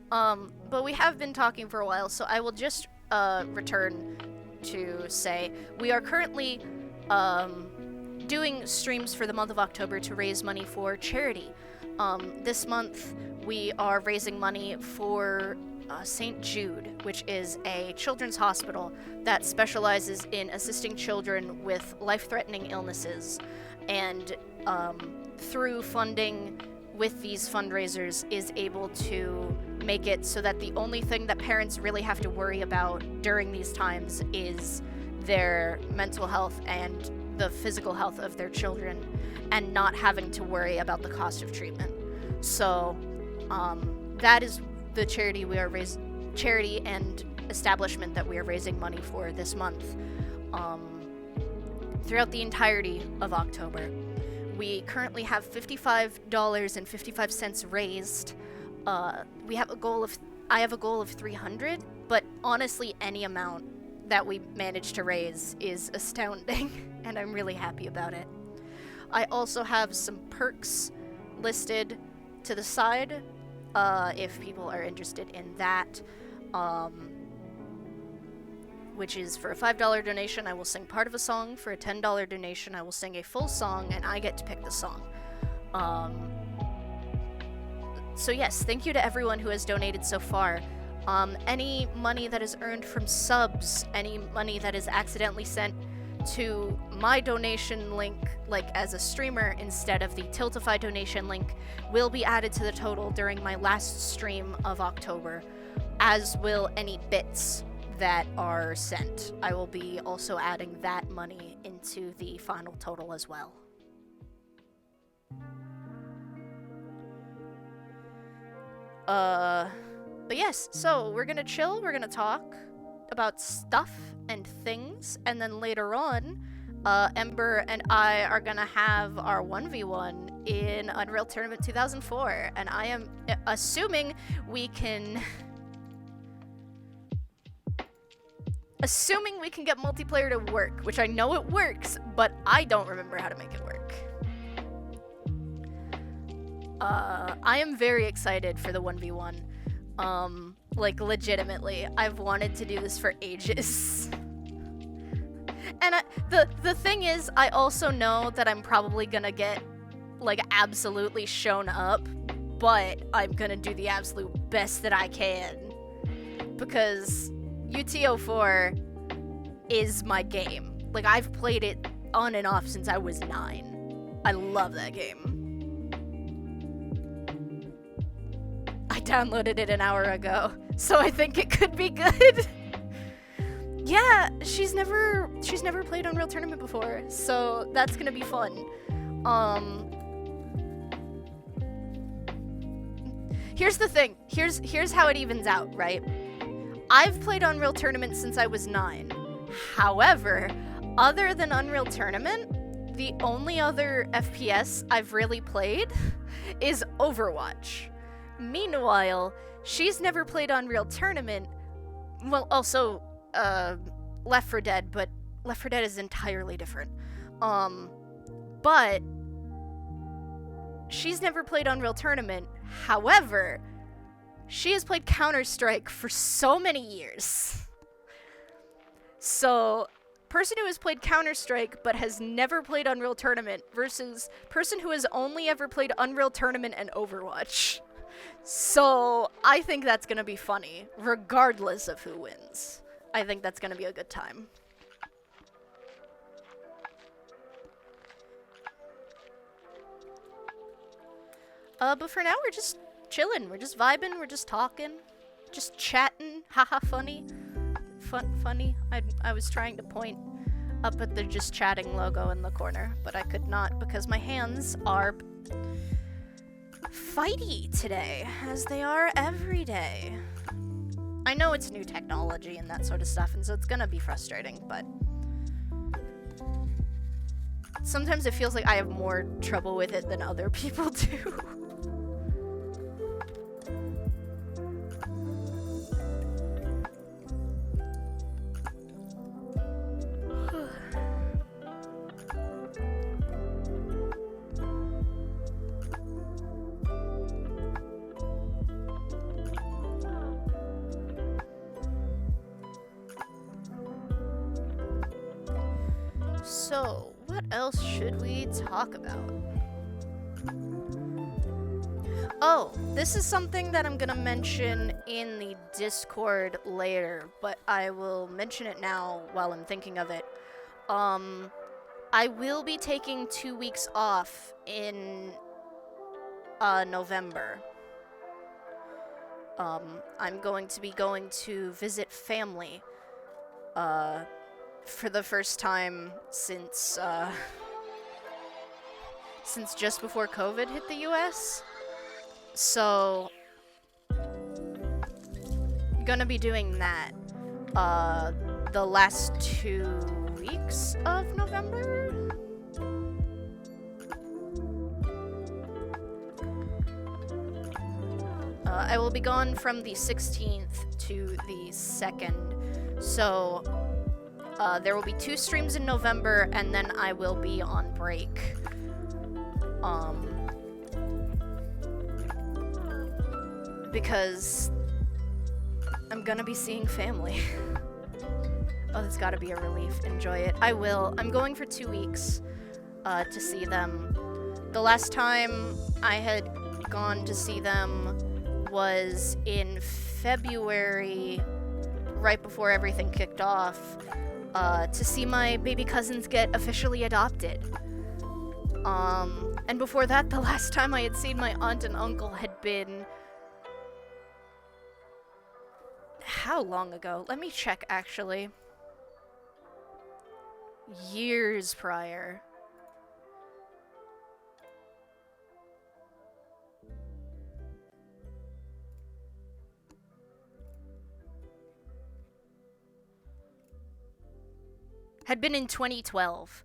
But we have been talking for a while, so I will just, return to say, we are currently, doing streams for the month of October to raise money for charity. This month, we are raising money for St. Jude, which is a children's hospital that specializes in assisting children with life-threatening illnesses. And through funding with these fundraisers is able to make it so that the only thing that parents really have to worry about during these times is their mental health and the physical health of their children, and not having to worry about the cost of treatment. So that is the charity and establishment that we are raising money for this month. Throughout the entirety of October, we currently have $55.55 raised. I have a goal of 300, but honestly, any amount that we managed to raise is astounding, and I'm really happy about it. I also have some perks listed to the side, if people are interested in that, which is for a $5 donation, I will sing part of a song. For a $10 donation, I will sing a full song, and I get to pick the song. So yes, thank you to everyone who has donated so far. Any money that is earned from subs, any money that is accidentally sent to my donation link, like as a streamer instead of the Tiltify donation link, will be added to the total during my last stream of October, as will any bits that are sent. I will be also adding that money into the final total as well. But yes, so we're gonna chill, we're gonna talk about stuff and things, and then later on, Ember and I are gonna have our 1v1 in Unreal Tournament 2004, and I am assuming we can Assuming we can get multiplayer to work, which I know it works, but I don't remember how to make it work. I am very excited for the 1v1. Like, legitimately, I've wanted to do this for ages. And the thing is, I also know that I'm probably gonna get, like, absolutely shown up, but I'm gonna do the absolute best that I can. Because UTO4 is my game. Like, I've played it on and off since I was 9. I love that game. I downloaded it an hour ago, so I think it could be good. Yeah, she's never played Unreal Tournament before, so that's gonna be fun. Here's the thing. Here's how it evens out, right? I've played Unreal Tournament since I was 9. However, other than Unreal Tournament, the only other FPS I've really played is Overwatch. Meanwhile, she's never played Unreal Tournament. Well, also, Left 4 Dead, but Left 4 Dead is entirely different. But she's never played Unreal Tournament. However, she has played Counter-Strike for so many years. So, person who has played Counter-Strike but has never played Unreal Tournament versus person who has only ever played Unreal Tournament and Overwatch. So, I think that's gonna be funny, regardless of who wins. I think that's gonna be a good time. But for now, we're just chilling. We're just vibing. We're just talking. Just chatting. Haha, funny. Funny. I was trying to point up at the just chatting logo in the corner, but I could not because my hands are fighty today, as they are every day. I know it's new technology and that sort of stuff, and so it's gonna be frustrating, but sometimes it feels like I have more trouble with it than other people do. So, what else should we talk about? Oh, this is something that I'm gonna mention in the Discord later, but I will mention it now while I'm thinking of it. I will be taking 2 weeks off in November. I'm going to be going to visit family for the first time since just before COVID hit the US. So, gonna be doing that the last 2 weeks of November. I will be gone from the 16th to the 2nd, so there will be 2 streams in November, and then I will be on break. Because I'm gonna be seeing family. Oh, that's gotta be a relief. Enjoy it. I will. I'm going for 2 weeks to see them. The last time I had gone to see them was in February, right before everything kicked off, to see my baby cousins get officially adopted. And before that, the last time I had seen my aunt and uncle had been... How long ago? Let me check, actually. Years prior. Had been in 2012.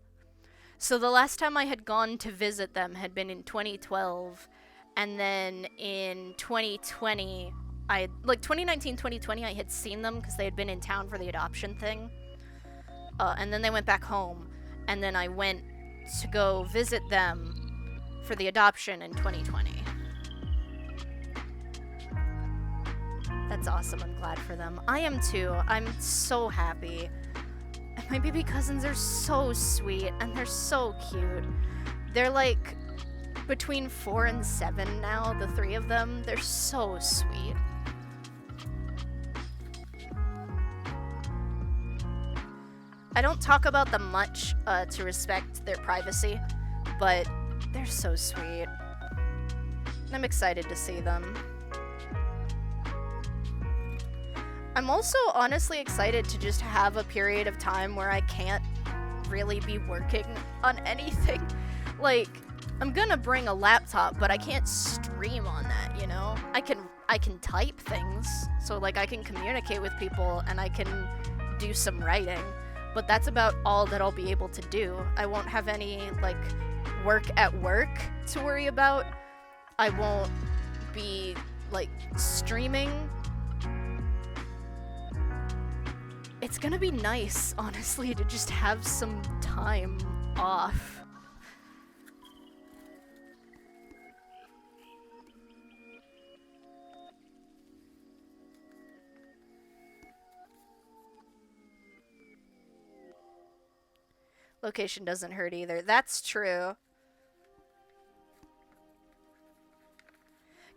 So the last time I had gone to visit them had been in 2012, and then in 2020 like 2019, 2020, I had seen them because they had been in town for the adoption thing. And then they went back home. And then I went to go visit them for the adoption in 2020. That's awesome. I'm glad for them. I am too. I'm so happy. And my baby cousins are so sweet and they're so cute. They're like between 4 and 7 now, the 3 of them. They're so sweet. I don't talk about them much to respect their privacy, but they're so sweet. I'm excited to see them. I'm also honestly excited to just have a period of time where I can't really be working on anything. Like, I'm gonna bring a laptop, but I can't stream on that, you know? I can type things, so like I can communicate with people and I can do some writing, but that's about all that I'll be able to do. I won't have any like work at work to worry about. I won't be like streaming. It's gonna be nice, honestly, to just have some time off. Location doesn't hurt either. That's true.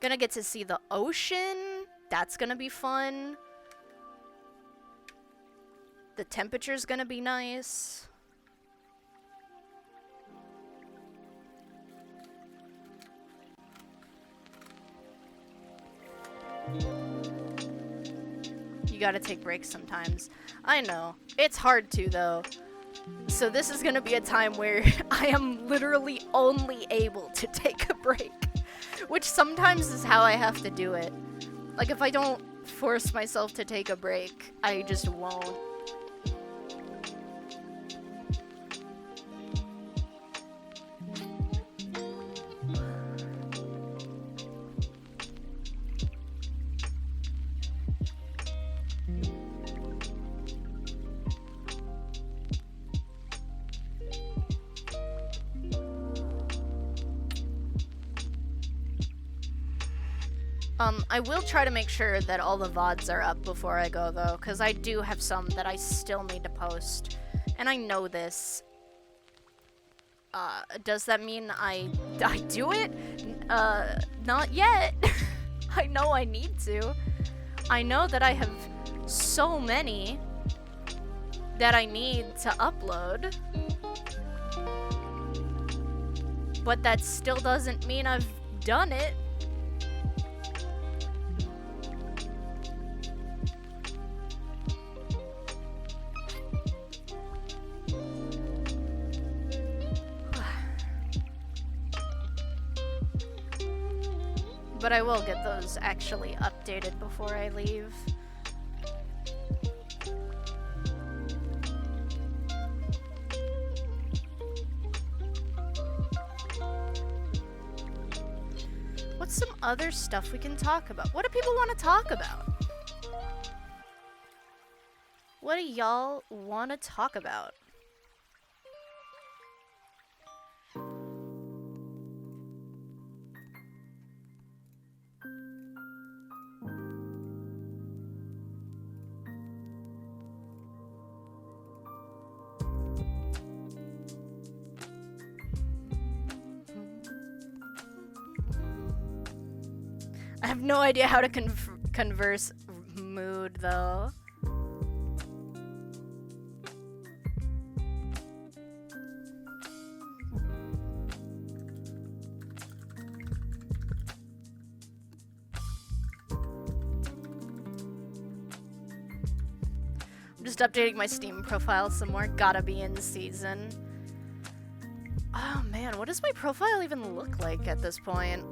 Gonna get to see the ocean. That's gonna be fun. The temperature's gonna be nice. You gotta take breaks sometimes. I know. It's hard to, though. So this is gonna be a time where I am literally only able to take a break. Which sometimes is how I have to do it. Like, if I don't force myself to take a break, I just won't. I will try to make sure that all the VODs are up before I go, though, because I do have some that I still need to post, and I know this. Does that mean I do it? Not yet. I know I need to. I know that I have so many that I need to upload, but that still doesn't mean I've done it. But I will get those actually updated before I leave. What's some other stuff we can talk about? What do people want to talk about? What do y'all want to talk about? I have no idea how to converse mood, though. I'm just updating my Steam profile some more. Gotta be in season. Oh man, what does my profile even look like at this point?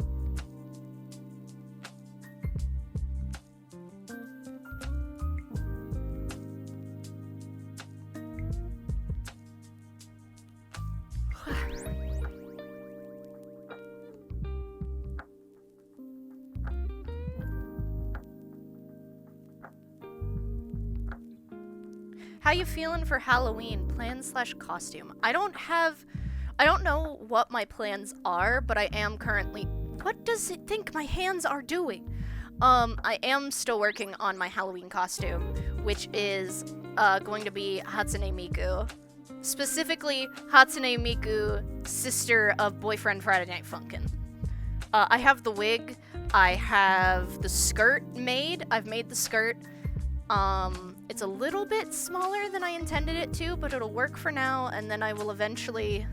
How you feeling for Halloween? Plan/costume. I don't know what my plans are, but I am currently... What does it think my hands are doing? I am still working on my Halloween costume, which is going to be Hatsune Miku. Specifically, Hatsune Miku, sister of Boyfriend Friday Night Funkin'. I have the wig, I have the skirt made. I've made the skirt. It's a little bit smaller than I intended it to, but it'll work for now, and then I will eventually...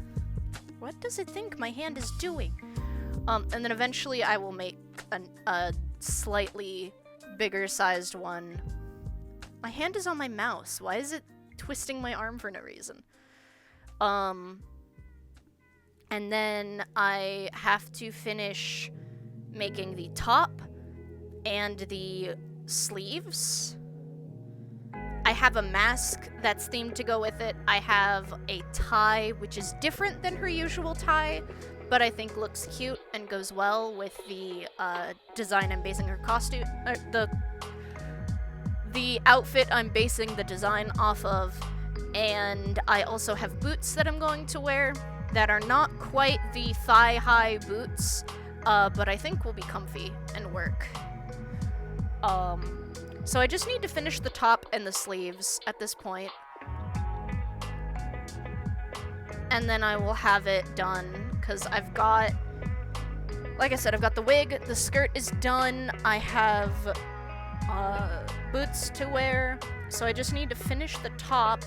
What does it think my hand is doing? And then eventually I will make a slightly bigger sized one. My hand is on my mouse. Why is it twisting my arm for no reason? And then I have to finish making the top and the sleeves. I have a mask that's themed to go with it. I have a tie, which is different than her usual tie, but I think looks cute and goes well with the design I'm basing her costume, the outfit I'm basing the design off of. And I also have boots that I'm going to wear that are not quite the thigh-high boots, but I think will be comfy and work. So I just need to finish the top and the sleeves at this point. And then I will have it done, because I've got, like I said, I've got the wig, the skirt is done, I have boots to wear, so I just need to finish the top,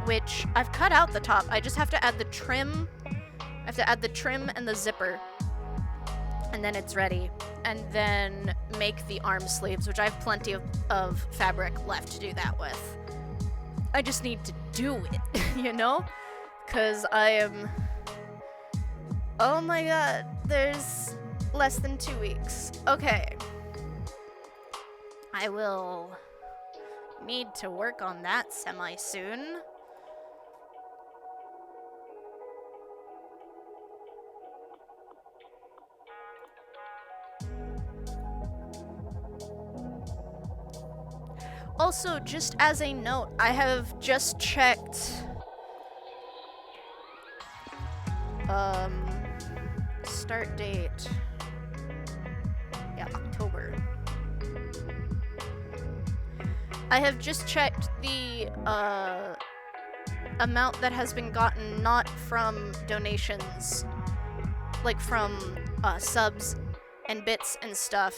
which I've cut out the top. I just have to add the trim. I have to add the trim and the zipper, and then it's ready. And then make the arm sleeves, which I have plenty of fabric left to do that with. I just need to do it, you know? Because I am... Oh my god, there's less than 2 weeks. Okay. I will need to work on that semi-soon. Also, just as a note, I have just checked start date. Yeah, October. I have just checked the amount that has been gotten, not from donations, like from subs and bits and stuff,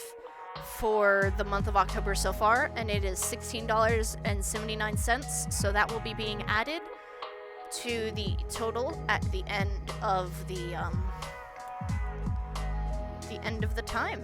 for the month of October so far, and it is $16.79, so that will be being added to the total at the end of the end of the time.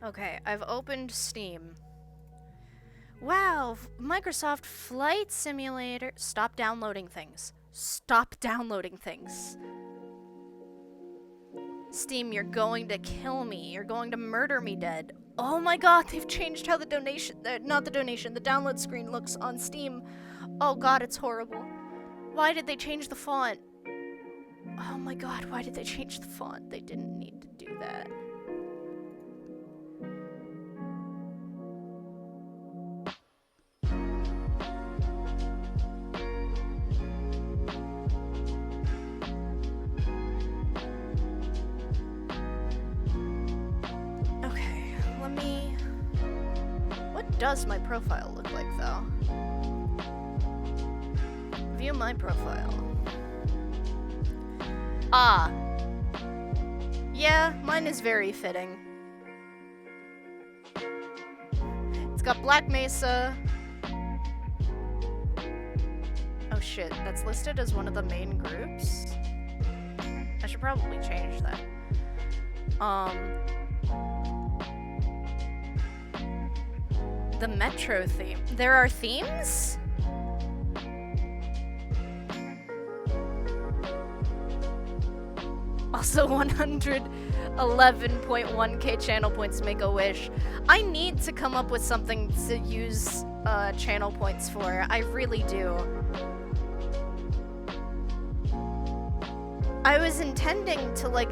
Okay, I've opened Steam. Wow, Microsoft Flight Simulator. Stop downloading things. Stop downloading things. Steam, you're going to kill me. You're going to murder me dead. Oh my god, they've changed how the the download screen looks on Steam. Oh god, it's horrible. Why did they change the font? Oh my god, why did they change the font? They didn't need to do that. What does my profile look like, though? View my profile. Ah. Yeah, mine is very fitting. It's got Black Mesa. Oh shit, that's listed as one of the main groups? I should probably change that. The Metro theme. There are themes? Also 111.1k channel points, make a wish. I need to come up with something to use channel points for. I really do. I was intending to like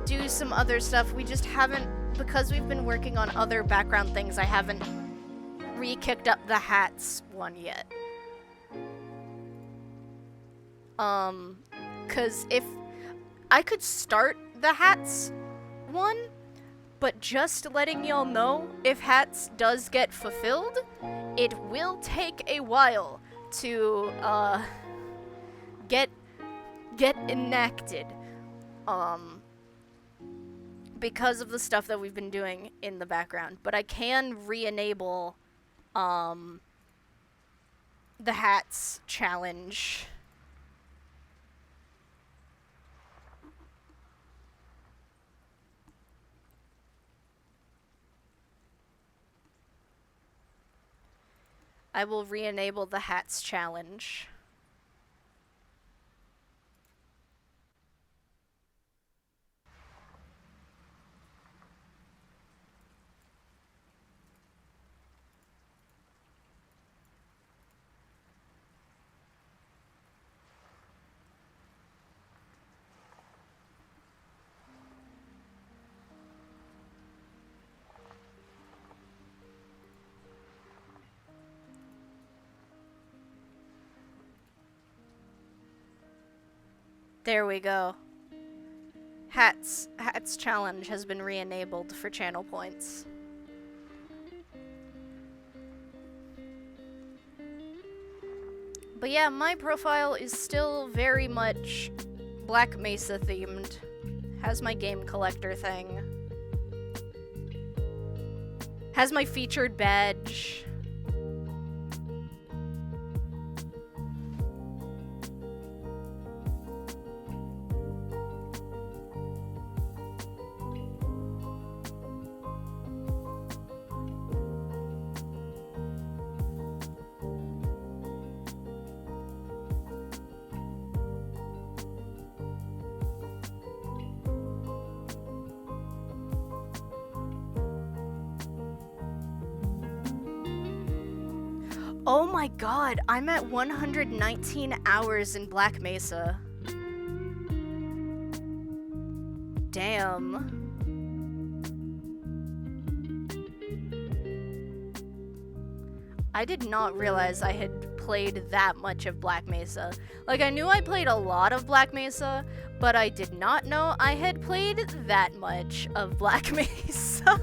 do some other stuff. We just haven't, because we've been working on other background things, I haven't re-kicked up the hats one yet. Cause if I could start the hats one, but just letting y'all know, if hats does get fulfilled, it will take a while to get enacted, because of the stuff that we've been doing in the background. But I can re-enable the hats challenge. I will re-enable the hats challenge. There we go. Hats challenge has been re-enabled for channel points. But yeah, my profile is still very much Black Mesa themed. Has my game collector thing. Has my featured badge. Oh my god, I'm at 119 hours in Black Mesa. Damn. I did not realize I had played that much of Black Mesa. Like, I knew I played a lot of Black Mesa, but I did not know I had played that much of Black Mesa.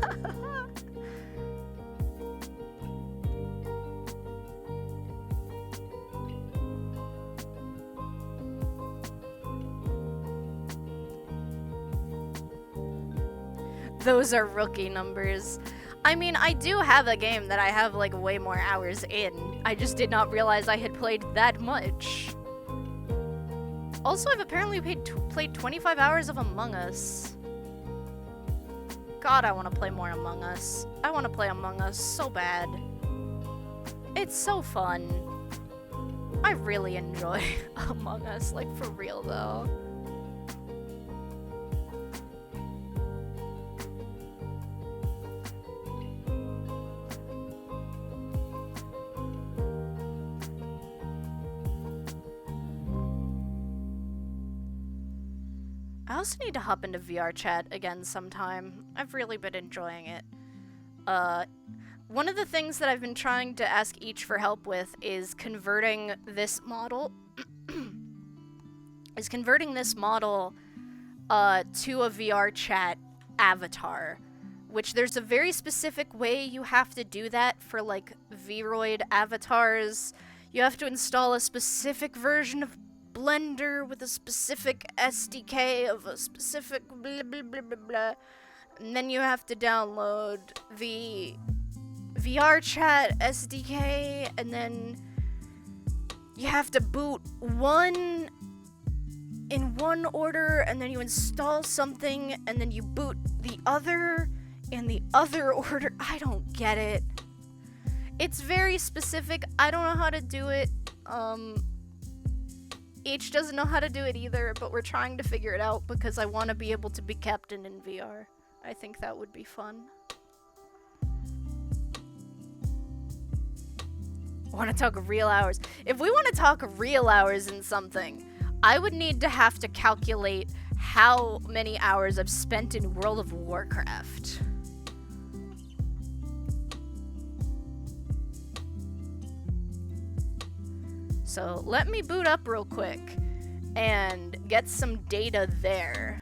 Those are rookie numbers. I mean, I do have a game that I have, like, way more hours in. I just did not realize I had played that much. Also, I've apparently played 25 hours of Among Us. God, I want to play more Among Us. I want to play Among Us so bad. It's so fun. I really enjoy Among Us, like, for real, though. I also need to hop into VR chat again sometime. I've really been enjoying it. One of the things that I've been trying to ask each for help with is converting this model to a VR chat avatar, which there's a very specific way you have to do that for, like, Vroid avatars. You have to install a specific version of Blender with a specific SDK of a specific blah blah blah blah blah, and then you have to download the VR chat SDK, and then you have to boot one in one order, and then you install something, and then you boot the other in the other order. I don't get it. It's very specific. I don't know how to do it. H doesn't know how to do it either, but we're trying to figure it out because I want to be able to be captain in VR. I think that would be fun. Want to talk real hours. If we want to talk real hours in something, I would need to have to calculate how many hours I've spent in World of Warcraft. So let me boot up real quick and get some data there.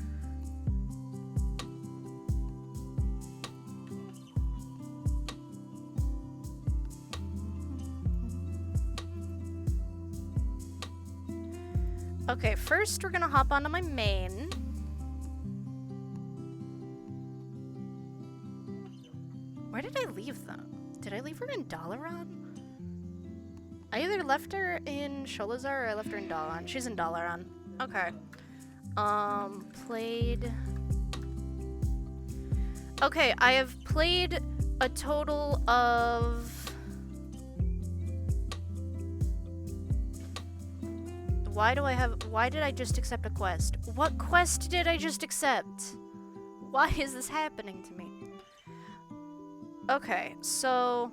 Okay, first we're gonna hop onto my main. Where did I leave them? Did I leave her in Dalaran? I either left her in Sholazar or I left her in Dalaran. She's in Dalaran. Okay. Played... Okay, I have played a total of... Why did I just accept a quest? What quest did I just accept? Why is this happening to me? Okay, so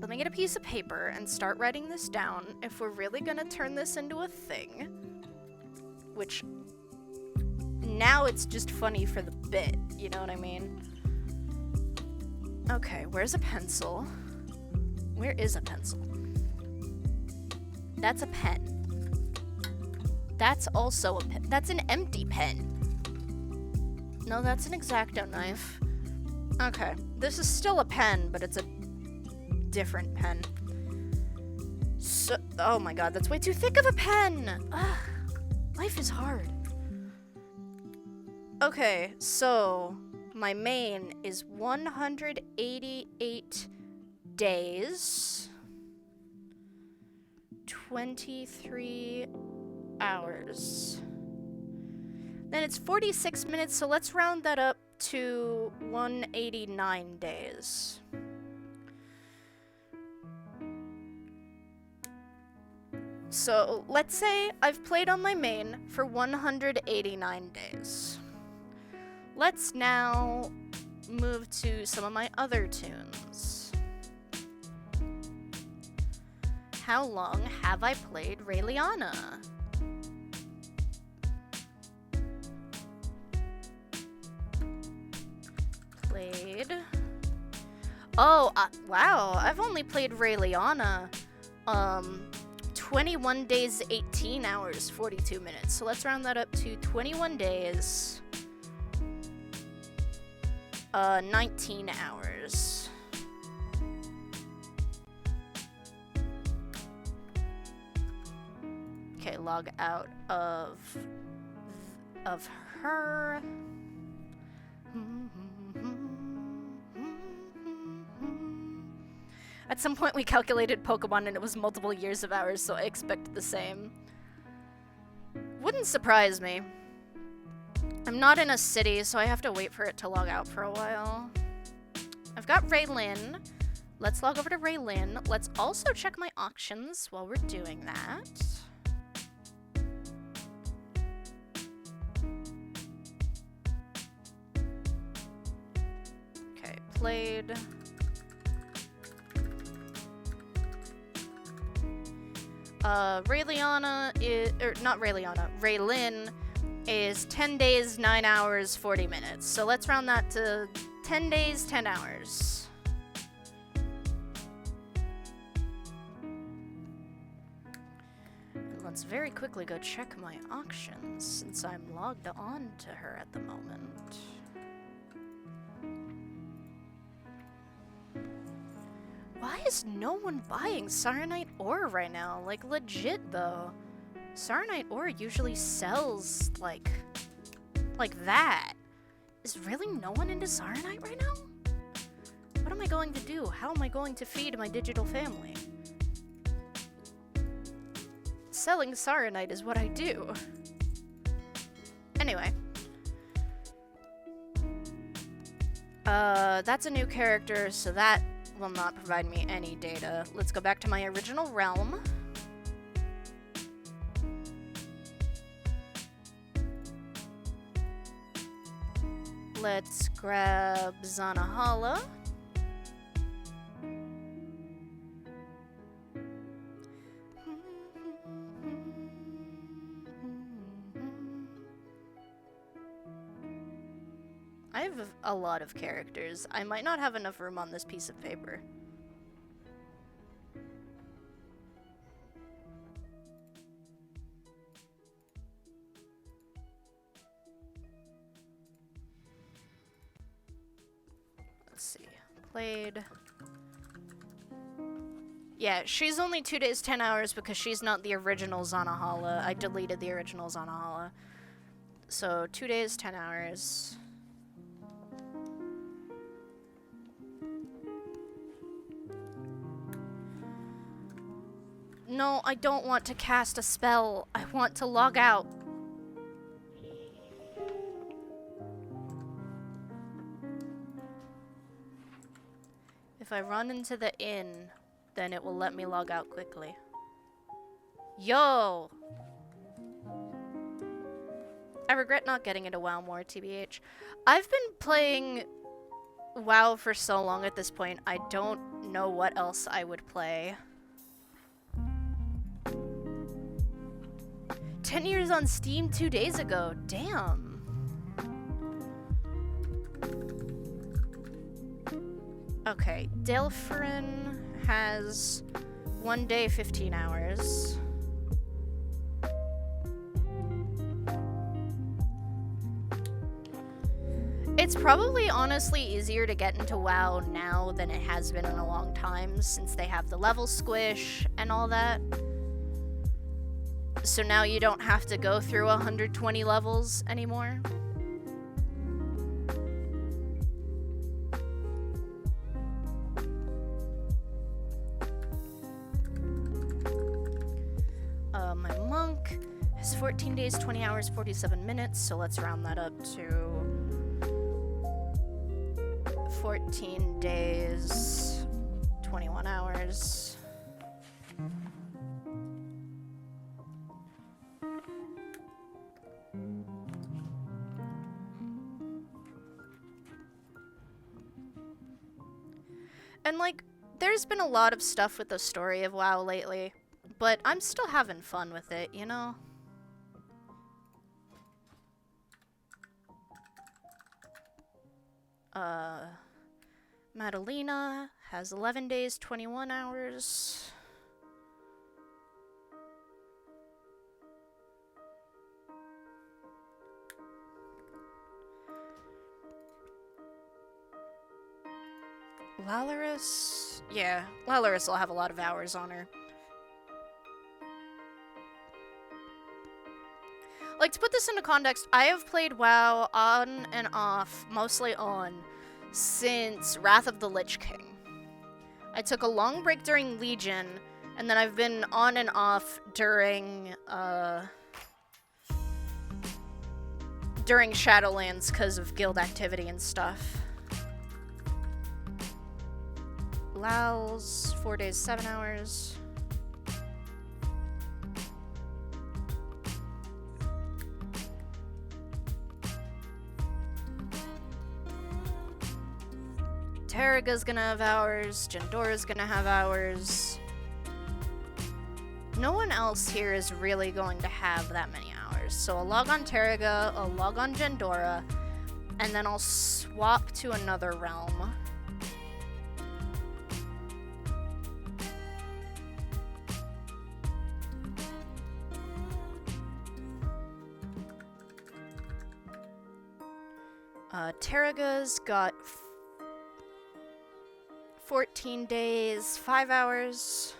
let me get a piece of paper and start writing this down if we're really gonna turn this into a thing. Which, now it's just funny for the bit, you know what I mean? Okay, where's a pencil? Where is a pencil? That's a pen. That's also a pen. That's an empty pen. No, that's an X-Acto knife. Okay, this is still a pen, but it's a different pen. So, oh my god, that's way too thick of a pen! Ugh, life is hard. Okay, so my main is 188 days, 23 hours. Then it's 46 minutes, so let's round that up to 189 days. So let's say I've played on my main for 189 days. Let's now move to some of my other tunes. How long have I played Raeliana? Oh, wow, I've only played Raeliana, 21 days, 18 hours, 42 minutes. So let's round that up to 21 days, 19 hours. Okay, log out of her. At some point we calculated Pokemon and it was multiple years of hours, so I expect the same. Wouldn't surprise me. I'm not in a city, so I have to wait for it to log out for a while. I've got Raylin. Let's log over to Raylin. Let's also check my auctions while we're doing that. Okay, played... Raeliana is, or not Raeliana, Raylin is 10 days, 9 hours, 40 minutes. So let's round that to 10 days, 10 hours. And let's very quickly go check my auctions since I'm logged on to her at the moment. Why is no one buying Saronite ore right now? Like, legit, though. Saronite ore usually sells, like that. Is really no one into Saronite right now? What am I going to do? How am I going to feed my digital family? Selling Saronite is what I do. Anyway. That's a new character, so that will not provide me any data. Let's go back to my original realm. Let's grab Zanahala. I have a lot of characters. I might not have enough room on this piece of paper. Let's see. Played. Yeah, she's only 2 days, 10 hours because she's not the original Zanahala. I deleted the original Zanahala. So 2 days, 10 hours. No, I don't want to cast a spell. I want to log out. If I run into the inn, then it will let me log out quickly. Yo! I regret not getting into WoW more, TBH. I've been playing WoW for so long at this point, I don't know what else I would play. 10 years on Steam 2 days ago. Damn. Okay, Delphirin has 1 day, 15 hours. It's probably honestly easier to get into WoW now than it has been in a long time, since they have the level squish and all that. So now you don't have to go through 120 levels anymore. My monk has 14 days, 20 hours, 47 minutes, so let's round that up to 14 days, 21 hours. And, like, there's been a lot of stuff with the story of WoW lately, but I'm still having fun with it, you know? Madalena has 11 days, 21 hours. Lalorus? Yeah, Lalorus will have a lot of hours on her. Like, to put this into context, I have played WoW on and off, mostly on, since Wrath of the Lich King. I took a long break during Legion, and then I've been on and off during Shadowlands because of guild activity and stuff. Lal's 4 days, 7 hours. Terraga's gonna have hours. Gendora's gonna have hours. No one else here is really going to have that many hours. So I'll log on Terraga, I'll log on Gendora, and then I'll swap to another realm. Terraga's got 14 days, 5 hours.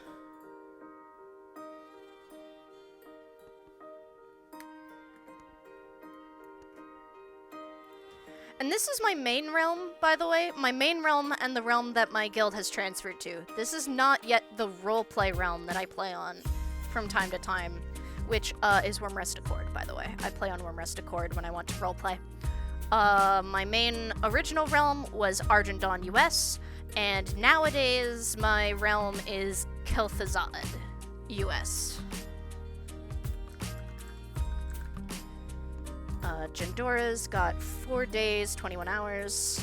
And this is my main realm, by the way. My main realm and the realm that my guild has transferred to. This is not yet the roleplay realm that I play on from time to time, which is Wormrest Accord, by the way. I play on Wormrest Accord when I want to roleplay. My main original realm was Argent Dawn US, and nowadays my realm is Kel'Thuzad US. Jandora's got 4 days, 21 hours.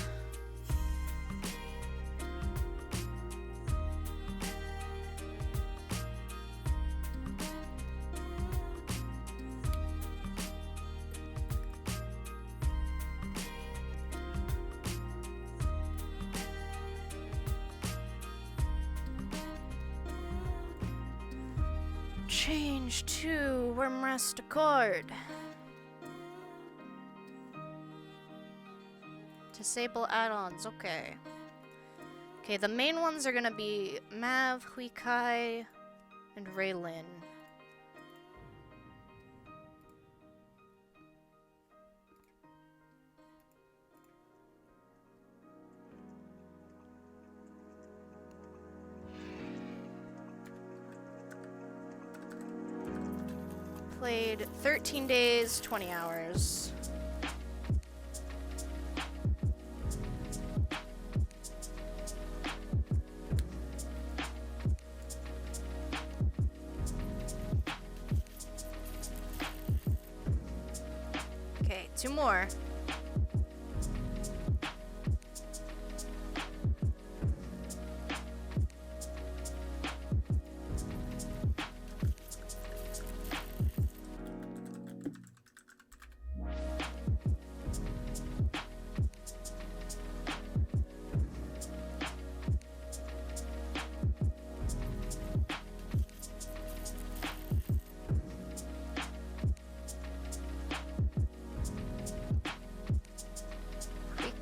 Change to Wormrest Accord. Disable add-ons, okay. Okay, the main ones are gonna be Mav, Huikai, and Raylin. Played 13 days, 20 hours. Okay, 2 more.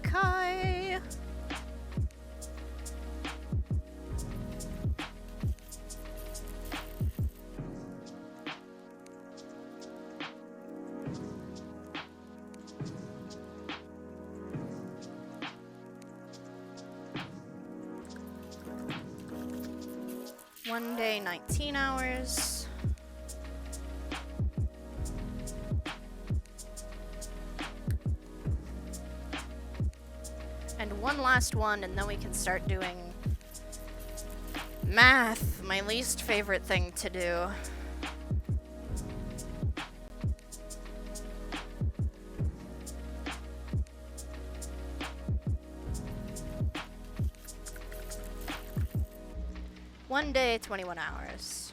Kai. One day, 19 hours. And one last one, and then we can start doing math, my least favorite thing to do. One day, 21 hours.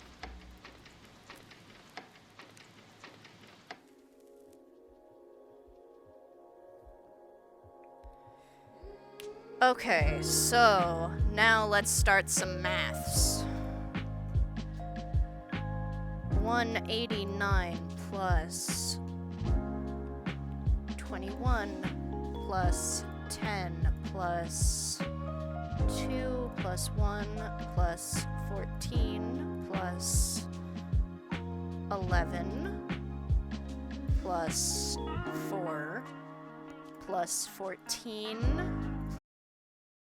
Okay, so now let's start some maths. 189 plus 21 plus 10 plus 2 plus 1 plus 14 plus 11 plus 4 plus 14